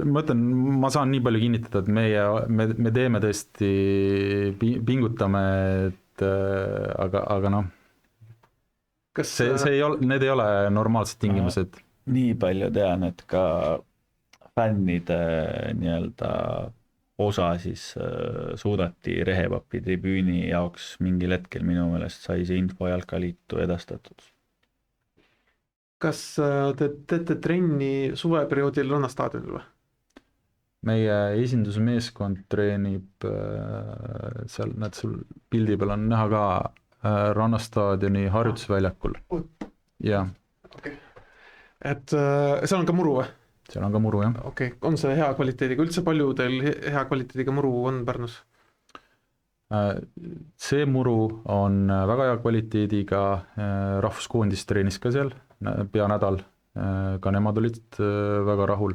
ma ütlen, ma saan nii palju kinnitada, et me teeme tõesti, pingutame, et aga noh, see ei ole, need ei ole normaalsed tingimused. Nii palju tean, et ka fännide nii-öelda osa siis suudati Rehepapi tribüüni jaoks mingil hetkel, minu meelest sai see info Jalkaliitu edastatud. Kas te teete trenni suveperioodil Rannastaadionil või? Meie esindusmeeskond treenib seal, näed, sul pildi peal on näha ka Rannastaadioni harjutusväljakul. Ja. Okay. Et seal on ka muru või? Seal on ka muru, jah. Okay. On see hea kvaliteediga? Üldse palju teil hea kvaliteediga muru on Pärnus? See muru on väga hea kvaliteediga, rahvuskoondis treenis ka seal pea nädal, ka nemad olid väga rahul.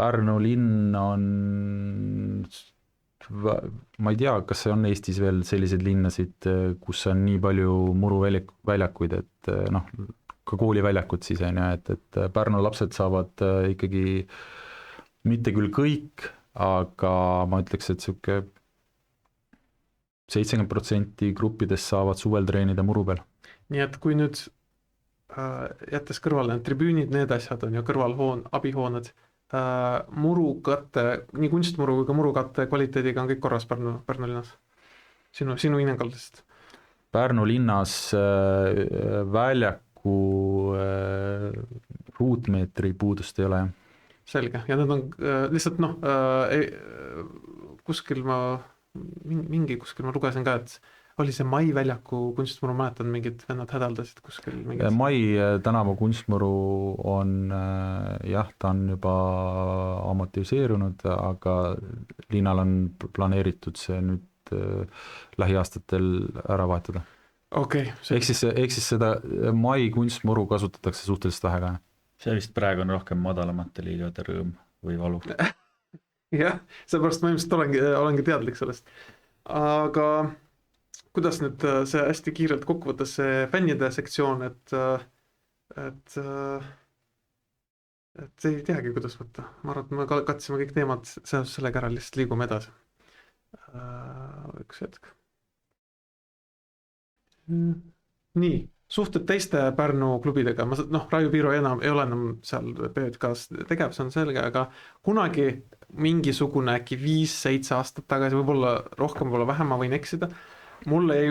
Pärnu linn on, ma ei tea, kas see on Eestis veel selliseid linnasid, kus on nii palju muruväljakuid, et noh, ka kooliväljakut siis on ja, et Pärnu lapsed saavad ikkagi mitte küll kõik, aga ma ütleks, et siuke 70% gruppidest saavad suvel treenida muru peal. Nii et kui nüüd jättes kõrvale need tribüünid, need asjad on ju abihooned, murukatte, nii kunstmuru kui ka murukatte kvaliteediga on kõik korras Pärnu linnas? Sinu hinnangaldest? Pärnu linnas väljaku ruutmeetri puudust ei ole. Selge, ja need on lihtsalt kuskil ma lugesin ka, et oli see Mai väljaku kunstmuru, mäletan, mingid vennad hädaldasid kuskil. Mai tänava kunstmuru on, jah, ta on juba amortiseerunud, aga linnal on planeeritud see nüüd lähiaastatel ära vahetada. Okay, ehk siis seda Mai kunstmuru kasutatakse suhteliselt vähe ka. See vist praegu on rohkem madalamate liigade rõõm või valu. Jah, seepärast ma ilmselt olengi teadlik sellest. Aga kuidas nüüd see hästi kiirelt kokku võtta see fännide sektsioon, et ei teagi, kuidas võtta. Ma arvan, et me katsime kõik teemad sellega ära, lihtsalt liigume edasi. Üks hetk. Nii, suhted teiste Pärnu klubidega, Raivo Piiro ei ole enam seal PJK-s tegev, see on selge, aga kunagi mingisugune äkki 5-7 aastat tagasi, võib-olla rohkem, võib-olla vähem, ma võin eksida, mulle jäi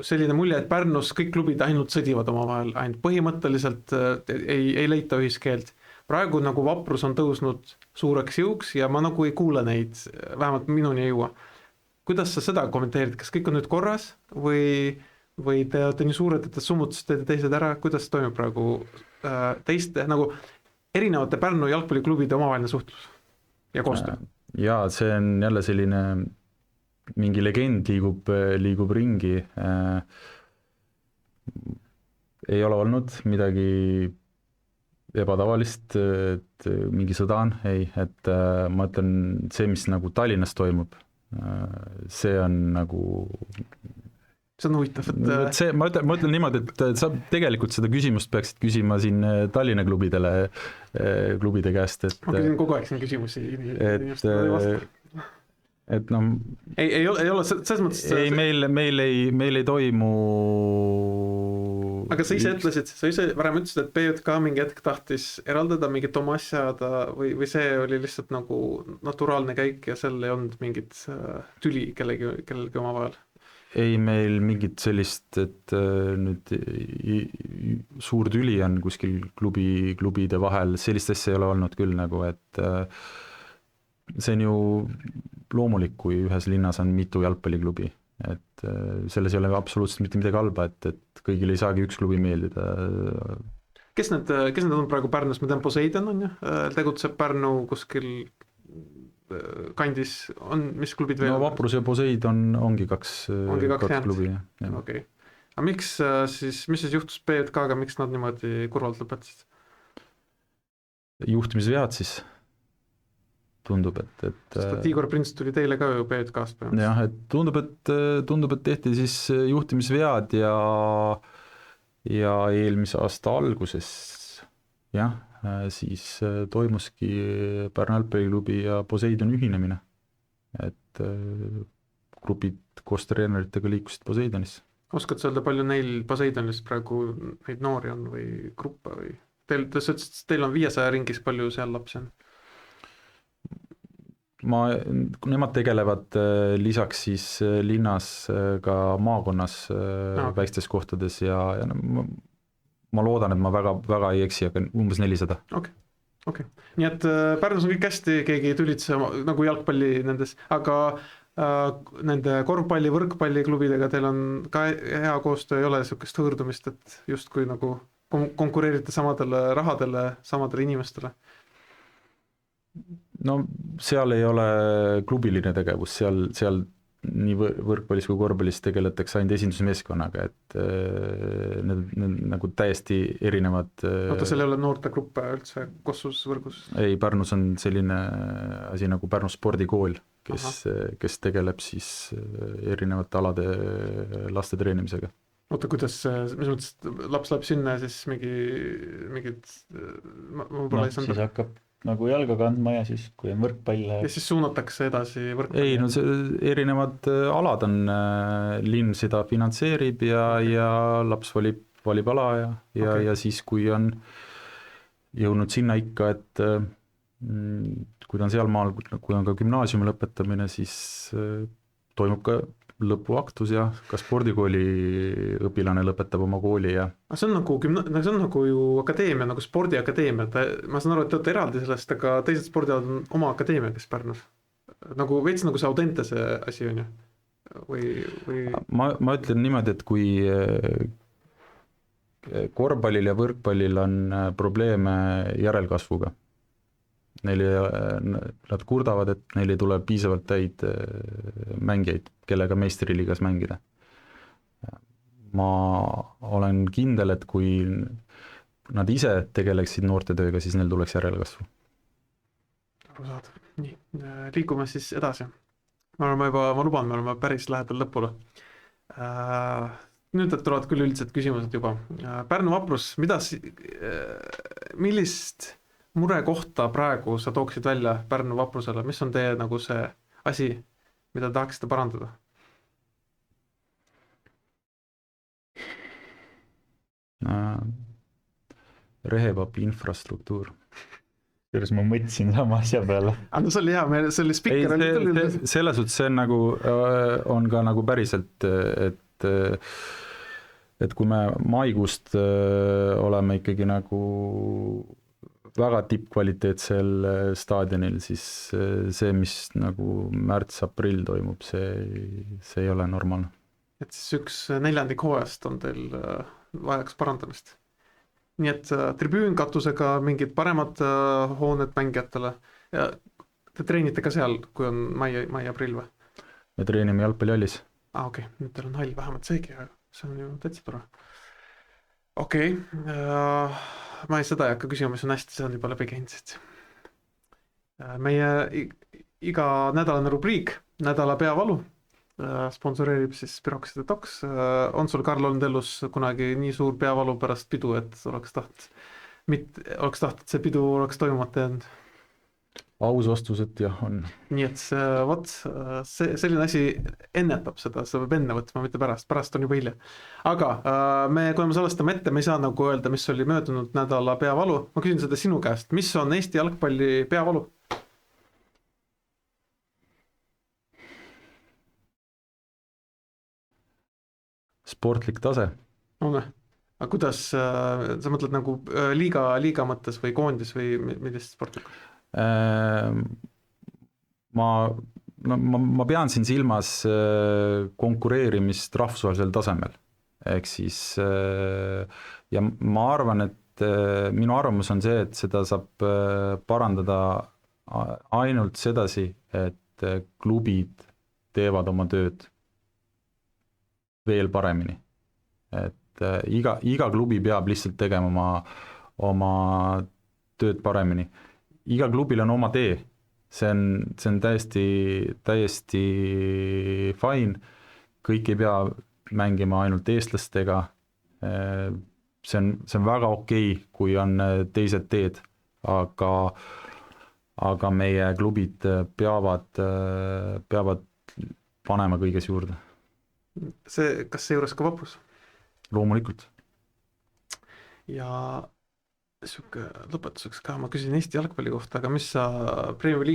selline mulje, et Pärnus kõik klubid ainult sõdivad omavahel, ainult põhimõtteliselt ei leita ühiskeelt. Praegu nagu Vaprus on tõusnud suureks jõuks ja ma nagu ei kuule neid, vähemalt minuni ei jõua. Kuidas sa seda kommenteerid, kas kõik on nüüd korras või või te olete nii suured, et te summutasite teised ära, kuidas toimub praegu teiste nagu erinevate Pärnu jalgpalliklubide omavaheline suhtlus ja koostöö? Jaa, see on jälle selline mingi legend liigub ringi. Ei ole olnud midagi ebatavalist, et mingi sõda on, ei, et ma ütlen, see, mis nagu Tallinnas toimub, see on nagu see on huvitav, et see, ma ütlen niimoodi, et sa tegelikult seda küsimust peaksid küsima siin Tallinna klubide käest, et ma küsin kogu aeg siin küsimusi et noh ei ole selles mõttes ei, meil ei toimu. Aga sa ise varem ütlesid, et PJK mingi hetk tahtis eraldada mingit oma asja või see oli lihtsalt nagu naturaalne käik ja seal ei olnud mingit tüli kellelgi oma vahel? Ei, meil mingit sellist, et nüüd suur tüli on kuskil klubide vahel, sellist asja ei ole olnud küll nagu, et see on ju loomulik, kui ühes linnas on mitu jalgpalliklubi, et selles ei ole absoluutselt mitte midagi halba, et kõigil ei saagi üks klubi meeldida. Kes need on praegu Pärnus? Ma tean, Poseidon on ju, tegutseb Pärnu kuskil kandis, on, mis klubid veel? No Vaprus ja Poseidon ongi kaks klubi. Okay. Aga mis siis juhtus PJK-ga, miks nad niimoodi kurvalt lõpetasid? Juhtimisvead siis. Tundub, et Igor Prints tuli teile ka ju PJK-st. Jah, et tundub, et tehti siis juhtimisvead ja eelmise aasta alguses jah, siis toimuski Pärnu jalgpalliklubi ja Poseidon ühinemine, et grupid koos treeneritega liikusid Poseidonisse. Oskad sa öelda, palju neil Poseidonis praegu neid noori on või gruppe või teil on 500 ringis, palju seal lapsi on? Nemad tegelevad lisaks siis linnas ka maakonnas väikstes kohtades ja ma loodan, et ma väga ei eksi, aga umbes 400. Okay. Nii et Pärnus on kõik hästi, keegi ei tülitse nagu jalgpalli nendes, aga nende korvpalli, võrkpalliklubidega teil on ka hea koostöö, ei ole niisugust hõõrdumist, et justkui nagu konkureerite samadele rahadele, samadele inimestele? No seal ei ole klubiline tegevus, seal nii võrkpallis kui korvpallis tegeletakse ainult esindusmeeskonnaga, et need nagu täiesti erinevad. Oota, seal ei ole noortegruppe üldse Kossus võrgus? Ei, Pärnus on selline asi nagu Pärnu spordikool, kes tegeleb siis erinevate alade laste treenimisega. Oota, kuidas, mis mõttes, laps läheb sinna ja siis mingid siis hakkab nagu jalga kandma ja siis, kui on võrkpall ja siis suunatakse edasi võrkpalli? Ei, no see erinevad alad on, linn seda finantseerib ja laps valib ala ja siis, kui on jõudnud sinna ikka, et kui ta on seal maal, kui on ka gümnaasiumi lõpetamine, siis toimub ka lõpuaktus ja ka spordikooli õpilane lõpetab oma kooli ja see on nagu ju akadeemia, nagu spordiakadeemia, ma saan aru, et te olete eraldi sellest, aga teised spordialad on oma akadeemia, kes Pärnus nagu veits nagu see Audentese asi on ju või... Ma ütlen niimoodi, et kui korvpallil ja võrkpallil on probleeme järelkasvuga, nad kurdavad, et neil ei tule piisavalt täid mängijaid, kellega meistriliigas mängida. Ma olen kindel, et kui nad ise tegeleksid noortetööga, siis neil tuleks järelkasvu. Nii, liigume siis edasi. Ma luban, me oleme päris lähedal lõpule. Nüüd tulevad küll üldised küsimused juba. Pärnu Vaprus, millist mure kohta praegu sa tooksid välja Pärnu Vaprusele, mis on teie nagu see asi, mida tahaksite parandada? Rehevab infrastruktuur. Selles ma mõtlesin sama asja peale. No see oli hea, see oli spikker. Selles suhtes see on ka nagu päriselt, et kui me maikuust oleme ikkagi nagu väga tippkvaliteetsel staadionil, siis see, mis nagu märts-aprill toimub, see ei ole normaalne. et siis 1/4 hooajast on teil vajaks parandamist. Nii et tribüün katusega, mingid paremad hooned mängijatele ja te treenite ka seal, kui on mai-aprill või? me treenime jalgpallihallis. Okei, nüüd teil on hall vähemalt seegi, aga see on ju täitsa tore. Okei, ma seda ei hakka küsima, mis on hästi, see on juba läbi käinud. Meie iga nädalane rubriik, nädala peavalu, sponsoreerib siis Spiroxide Docs. On sul, Karl, olnud elus kunagi nii suur peavalu pärast pidu, et oleks tahtnud see pidu oleks toimumata jäänud? aus vastus, et jah, on. Nii et selline asi ennetab seda peab enne võtma, mitte pärast on juba hilja. Aga kui me salvestame ette, me ei saa nagu öelda, mis oli möödunud nädala peavalu. Ma küsin seda sinu käest, mis on Eesti jalgpalli peavalu? Sportlik tase. Aga kuidas, sa mõtled nagu liiga mõttes või koondis või millist sportlikku? Ma pean siin silmas konkureerimist rahvusvahelisel tasemel. Ehk siis, ja ma arvan, et minu arvamus on see, et seda saab parandada ainult sedasi, et klubid teevad oma tööd veel paremini. Et iga klubi peab lihtsalt tegema oma tööd paremini. Iga klubil on oma tee, see on täiesti fine, kõik ei pea mängima ainult eestlastega, see on väga okei, kui on teised teed, aga meie klubid peavad panema kõiges juurde. Kas see juures ka vapus? Loomulikult. Ja lõpetuseks ka, ma küsin Eesti jalgpalli kohta, aga mis sa Premium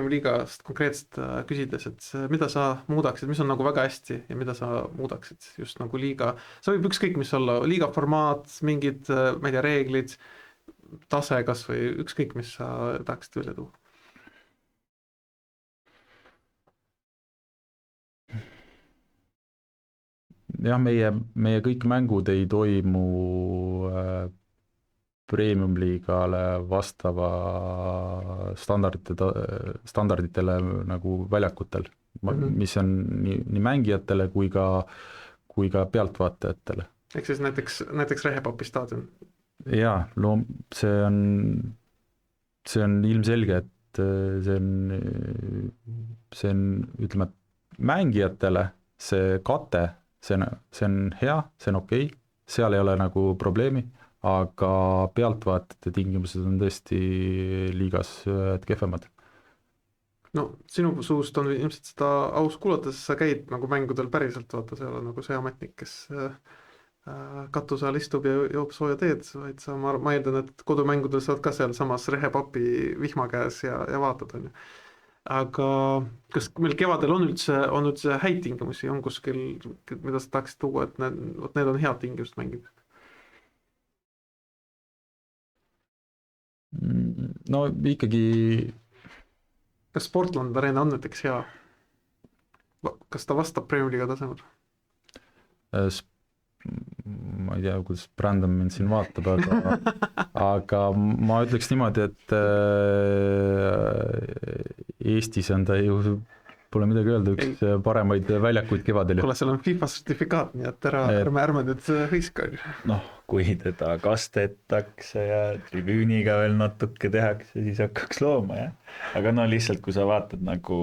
Liigast konkreetselt küsides, et mida sa muudaksid, mis on nagu väga hästi ja mida sa muudaksid just nagu liiga, see võib ükskõik mis olla, liiga formaat, mingid, ma ei tea, reeglid, tase kas või ükskõik, mis sa tahaksid välja tuua? Jah, meie kõik mängud ei toimu Premium-liigale vastava standarditele nagu väljakutel, mis on nii mängijatele kui ka pealtvaatajatele. Ehk siis näiteks Rehepapi staadion? Jaa, see on ilmselge, et see on, ütleme, mängijatele see kate, see on hea, see on okei, seal ei ole nagu probleemi, aga pealtvaatajate tingimused on tõesti liigas kehvemad. No sinu suust on ilmselt seda aus kuulata, sest sa käid nagu mängudel päriselt, vaata, seal on nagu see ametnik, kes katuse all istub ja joob sooja teed, vaid ma eeldan, et kodumängudel saad ka seal samas Rehepapi vihma käes ja vaatad, on ju. Aga kas meil kevadel on üldse häid tingimusi, on kuskil, mida sa tahaksid tuua, et need on head tingimused mängida? No ikkagi... Kas Sportland Arena on näiteks hea? Kas ta vastab Premier Liiga tasemel? Ma ei tea, kuidas Brandon mind siin vaatab, aga ma ütleks niimoodi, et Eestis on ta ju, pole midagi öelda, üks paremaid väljakuid kevadel. Kuule, seal on FIFA sertifikaat, nii et ärme nüüd hõiska. Noh, kui teda kastetakse ja tribüüniga veel natuke tehakse, siis hakkaks looma, jah. Aga no lihtsalt, kui sa vaatad nagu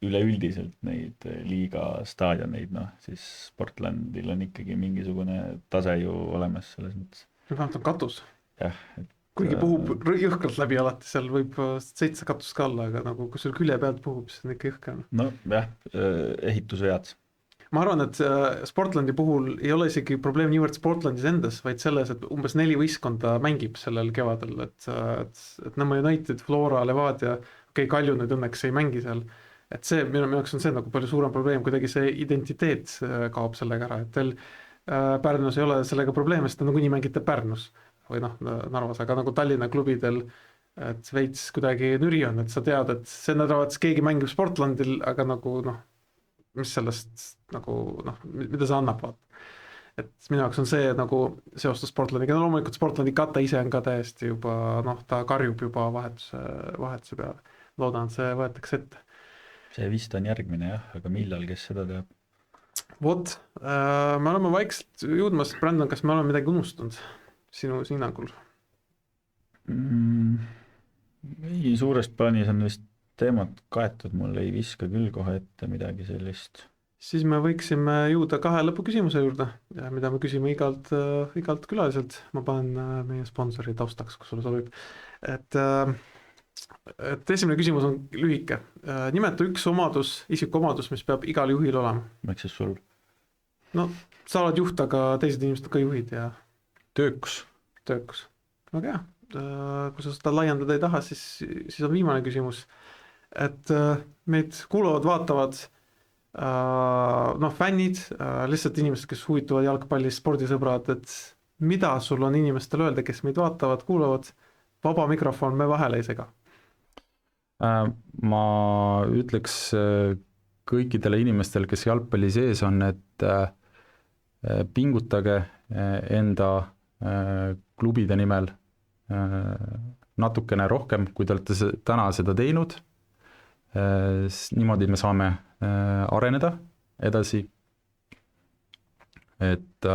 üleüldiselt neid liiga staadioneid, siis Sportlandil on ikkagi mingisugune tase ju olemas selles mõttes. Vähemalt on katus. Jah. Kuigi puhub jõhkralt läbi alati, seal võib 7 katust ka olla, aga nagu kui sul külje pealt puhub, siis on ikka jõhker. No jah, ehitusvead. Ma arvan, et Sportlandi puhul ei ole isegi probleem niivõrd Sportlandis endas, vaid selles, et umbes 4 võistkonda mängib sellel kevadel, et Nõmme United, Flora, Levadia, Kalju nüüd õnneks ei mängi seal. Et see, minu jaoks on see nagu palju suurem probleem, kuidagi see identiteet kaob sellega ära, et teil Pärnus ei ole sellega probleem, sest nagunii mängite Pärnus või Narvas, aga nagu Tallinna klubidel, et veits kuidagi nüri on, et sa tead, et see nädalavahetus keegi mängib Sportlandil, aga nagu mis sellest nagu noh, mida see annab, vaata. Et minu jaoks on see nagu seostus Portlandiga, no loomulikult Portlandi kate ise on ka täiesti juba, noh, ta karjub juba vahetuse peale. Loodan, et see võetakse ette. See vist on järgmine jah, aga millal, kes seda teab? Vot, me oleme vaikselt jõudmas, Brandon, kas me oleme midagi unustanud sinu hinnangul? Ei, suures plaanis on vist teemad kaetud, mul ei viska küll kohe ette midagi sellist. Siis me võiksime jõuda 2 lõpuküsimuse juurde, mida me küsime igalt külaliselt. Ma panen meie sponsori taustaks, kus sulle sobib. Et esimene küsimus on lühike. Nimeta üks omadus, isikuomadus, mis peab igal juhil olema. Miks see sul? No, sa oled juht, aga teised inimesed ka juhid ja... töökus. Väga hea. Kui sa seda laiendada ei taha, siis on viimane küsimus. Et meid kuulavad, vaatavad fännid, lihtsalt inimesed, kes huvituvad jalgpallist, spordisõbrad, et mida sul on inimestel öelda, kes meid vaatavad, kuulavad, vaba mikrofon, me vahele ei sega. Ma ütleks kõikidele inimestele, kes jalgpalli sees on, et pingutage enda klubide nimel natukene rohkem, kui te olete täna seda teinud. Niimoodi me saame areneda edasi, et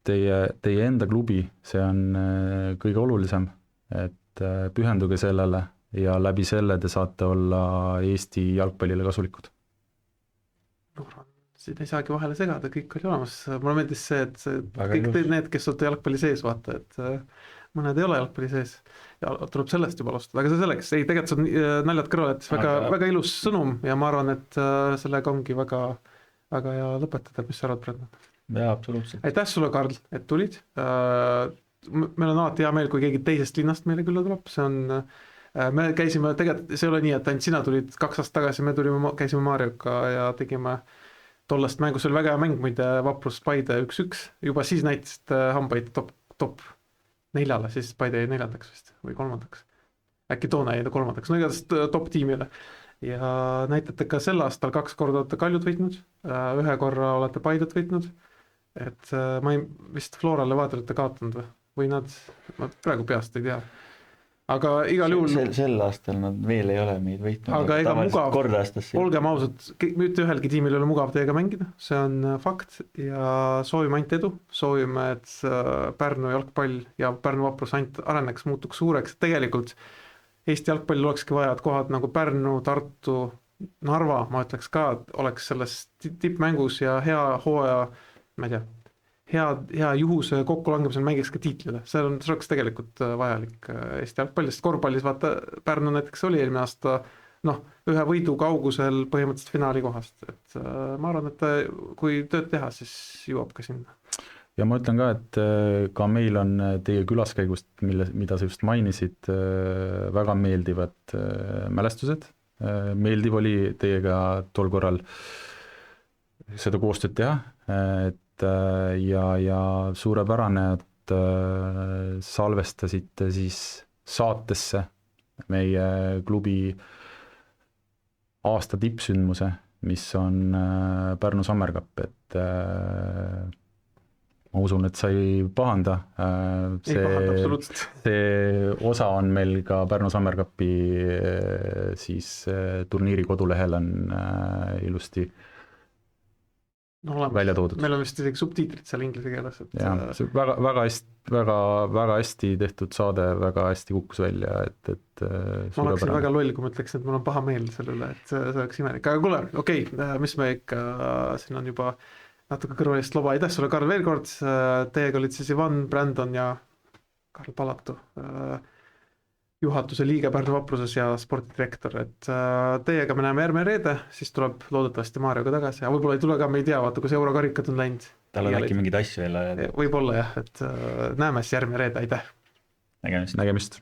teie enda klubi, see on kõige olulisem, et pühenduge sellele ja läbi selle te saate olla Eesti jalgpallile kasulikud. Siin ei saagi vahele segada, kõik oli olemas. Mulle meeldis see, et kõik need, kes olete jalgpalli sees, vaata, et mõned ei ole jalgpalli sees ja tuleb sellest juba alustada, aga see selleks, ei, tegelikult see on naljad kõrval, et väga ilus sõnum ja ma arvan, et sellega ongi väga hea lõpetada, mis sa arvad, Brandon? Jaa, absoluutselt. Aitäh sulle, Karl, et tulid. Meil on alati hea meel, kui keegi teisest linnast meile külla tuleb, see on, me käisime, tegelikult see ei ole nii, et ainult sina tulid 2 aastat tagasi, me käisime Marioga ja tegime tollest mängus, oli väga hea mäng, muide Vaprus Paide 1-1, juba siis näitasid hambaid top 4-le, siis Paide jäi 4. vist või 3. Äkki toona jäi 3. No igatahes top tiimile. Ja näitate ka sel aastal 2 korda olete Kaljut võitnud, 1 korra olete Paidet võitnud, et ma vist Flora Levadiat kaotanud või nad, ma praegu peast ei tea. Aga igal juhul... Sel aastal nad veel ei ole meid võitnud. Aga ega mugav, olgem ausad, mitte ühelgi tiimil ei ole mugav teiega mängida, see on fakt ja soovime ainult edu, soovime, et Pärnu jalgpall ja Pärnu Vaprus ainult areneks, muutuks suureks, tegelikult Eesti jalgpallil olekski vaja, et kohad nagu Pärnu, Tartu, Narva, ma ütleks ka, oleks selles tippmängus ja hea hooaja, ma ei tea, hea juhuse kokkulangemisel mängiks ka tiitlile. See oleks tegelikult vajalik Eesti jalgpallist. Korvpallis vaata, Pärnu näiteks oli eelmine aasta ühe võidu kaugusel põhimõtteliselt finaali kohast. Et ma arvan, et kui tööd teha, siis jõuab ka sinna. Ja ma ütlen ka, et ka meil on teie külaskäigust, mida sa just mainisid, väga meeldivad mälestused. Meeldiv oli teiega tol korral seda koostööd teha, et ja suurepärane, et salvestasite siis saatesse meie klubi aasta tippsündmuse, mis on Pärnu Summer Cup, et ma usun, et sa ei pahanda. See osa on meil ka Pärnu Summer Cupi siis turniiri kodulehel on ilusti välja toodud. Meil on vist isegi subtiitrid seal inglise keeles. Ja, see väga hästi tehtud saade, väga hästi kukkus välja, et ma oleksin väga loll, kui ma ütleksin, et mul on paha meel selle üle, et see oleks imelik. Aga kuule, okei, mis me ikka, siin on juba natuke kõrvalist loba. Aitäh sulle, Karl, veel kord. Teiega olid siis Ivan, Brandon ja Karl Palatu, juhatuse liige Pärnu Vapruses ja spordidirektor, et teiega me näeme järgmine reede, siis tuleb loodetavasti Marioga tagasi, ja võib-olla ei tule ka, me ei tea, vaata, kus eurokarikad on läinud. Tal on äkki mingid asju jälle. Võib-olla jah, et näeme siis järgmine reede, aitäh. Nägemist.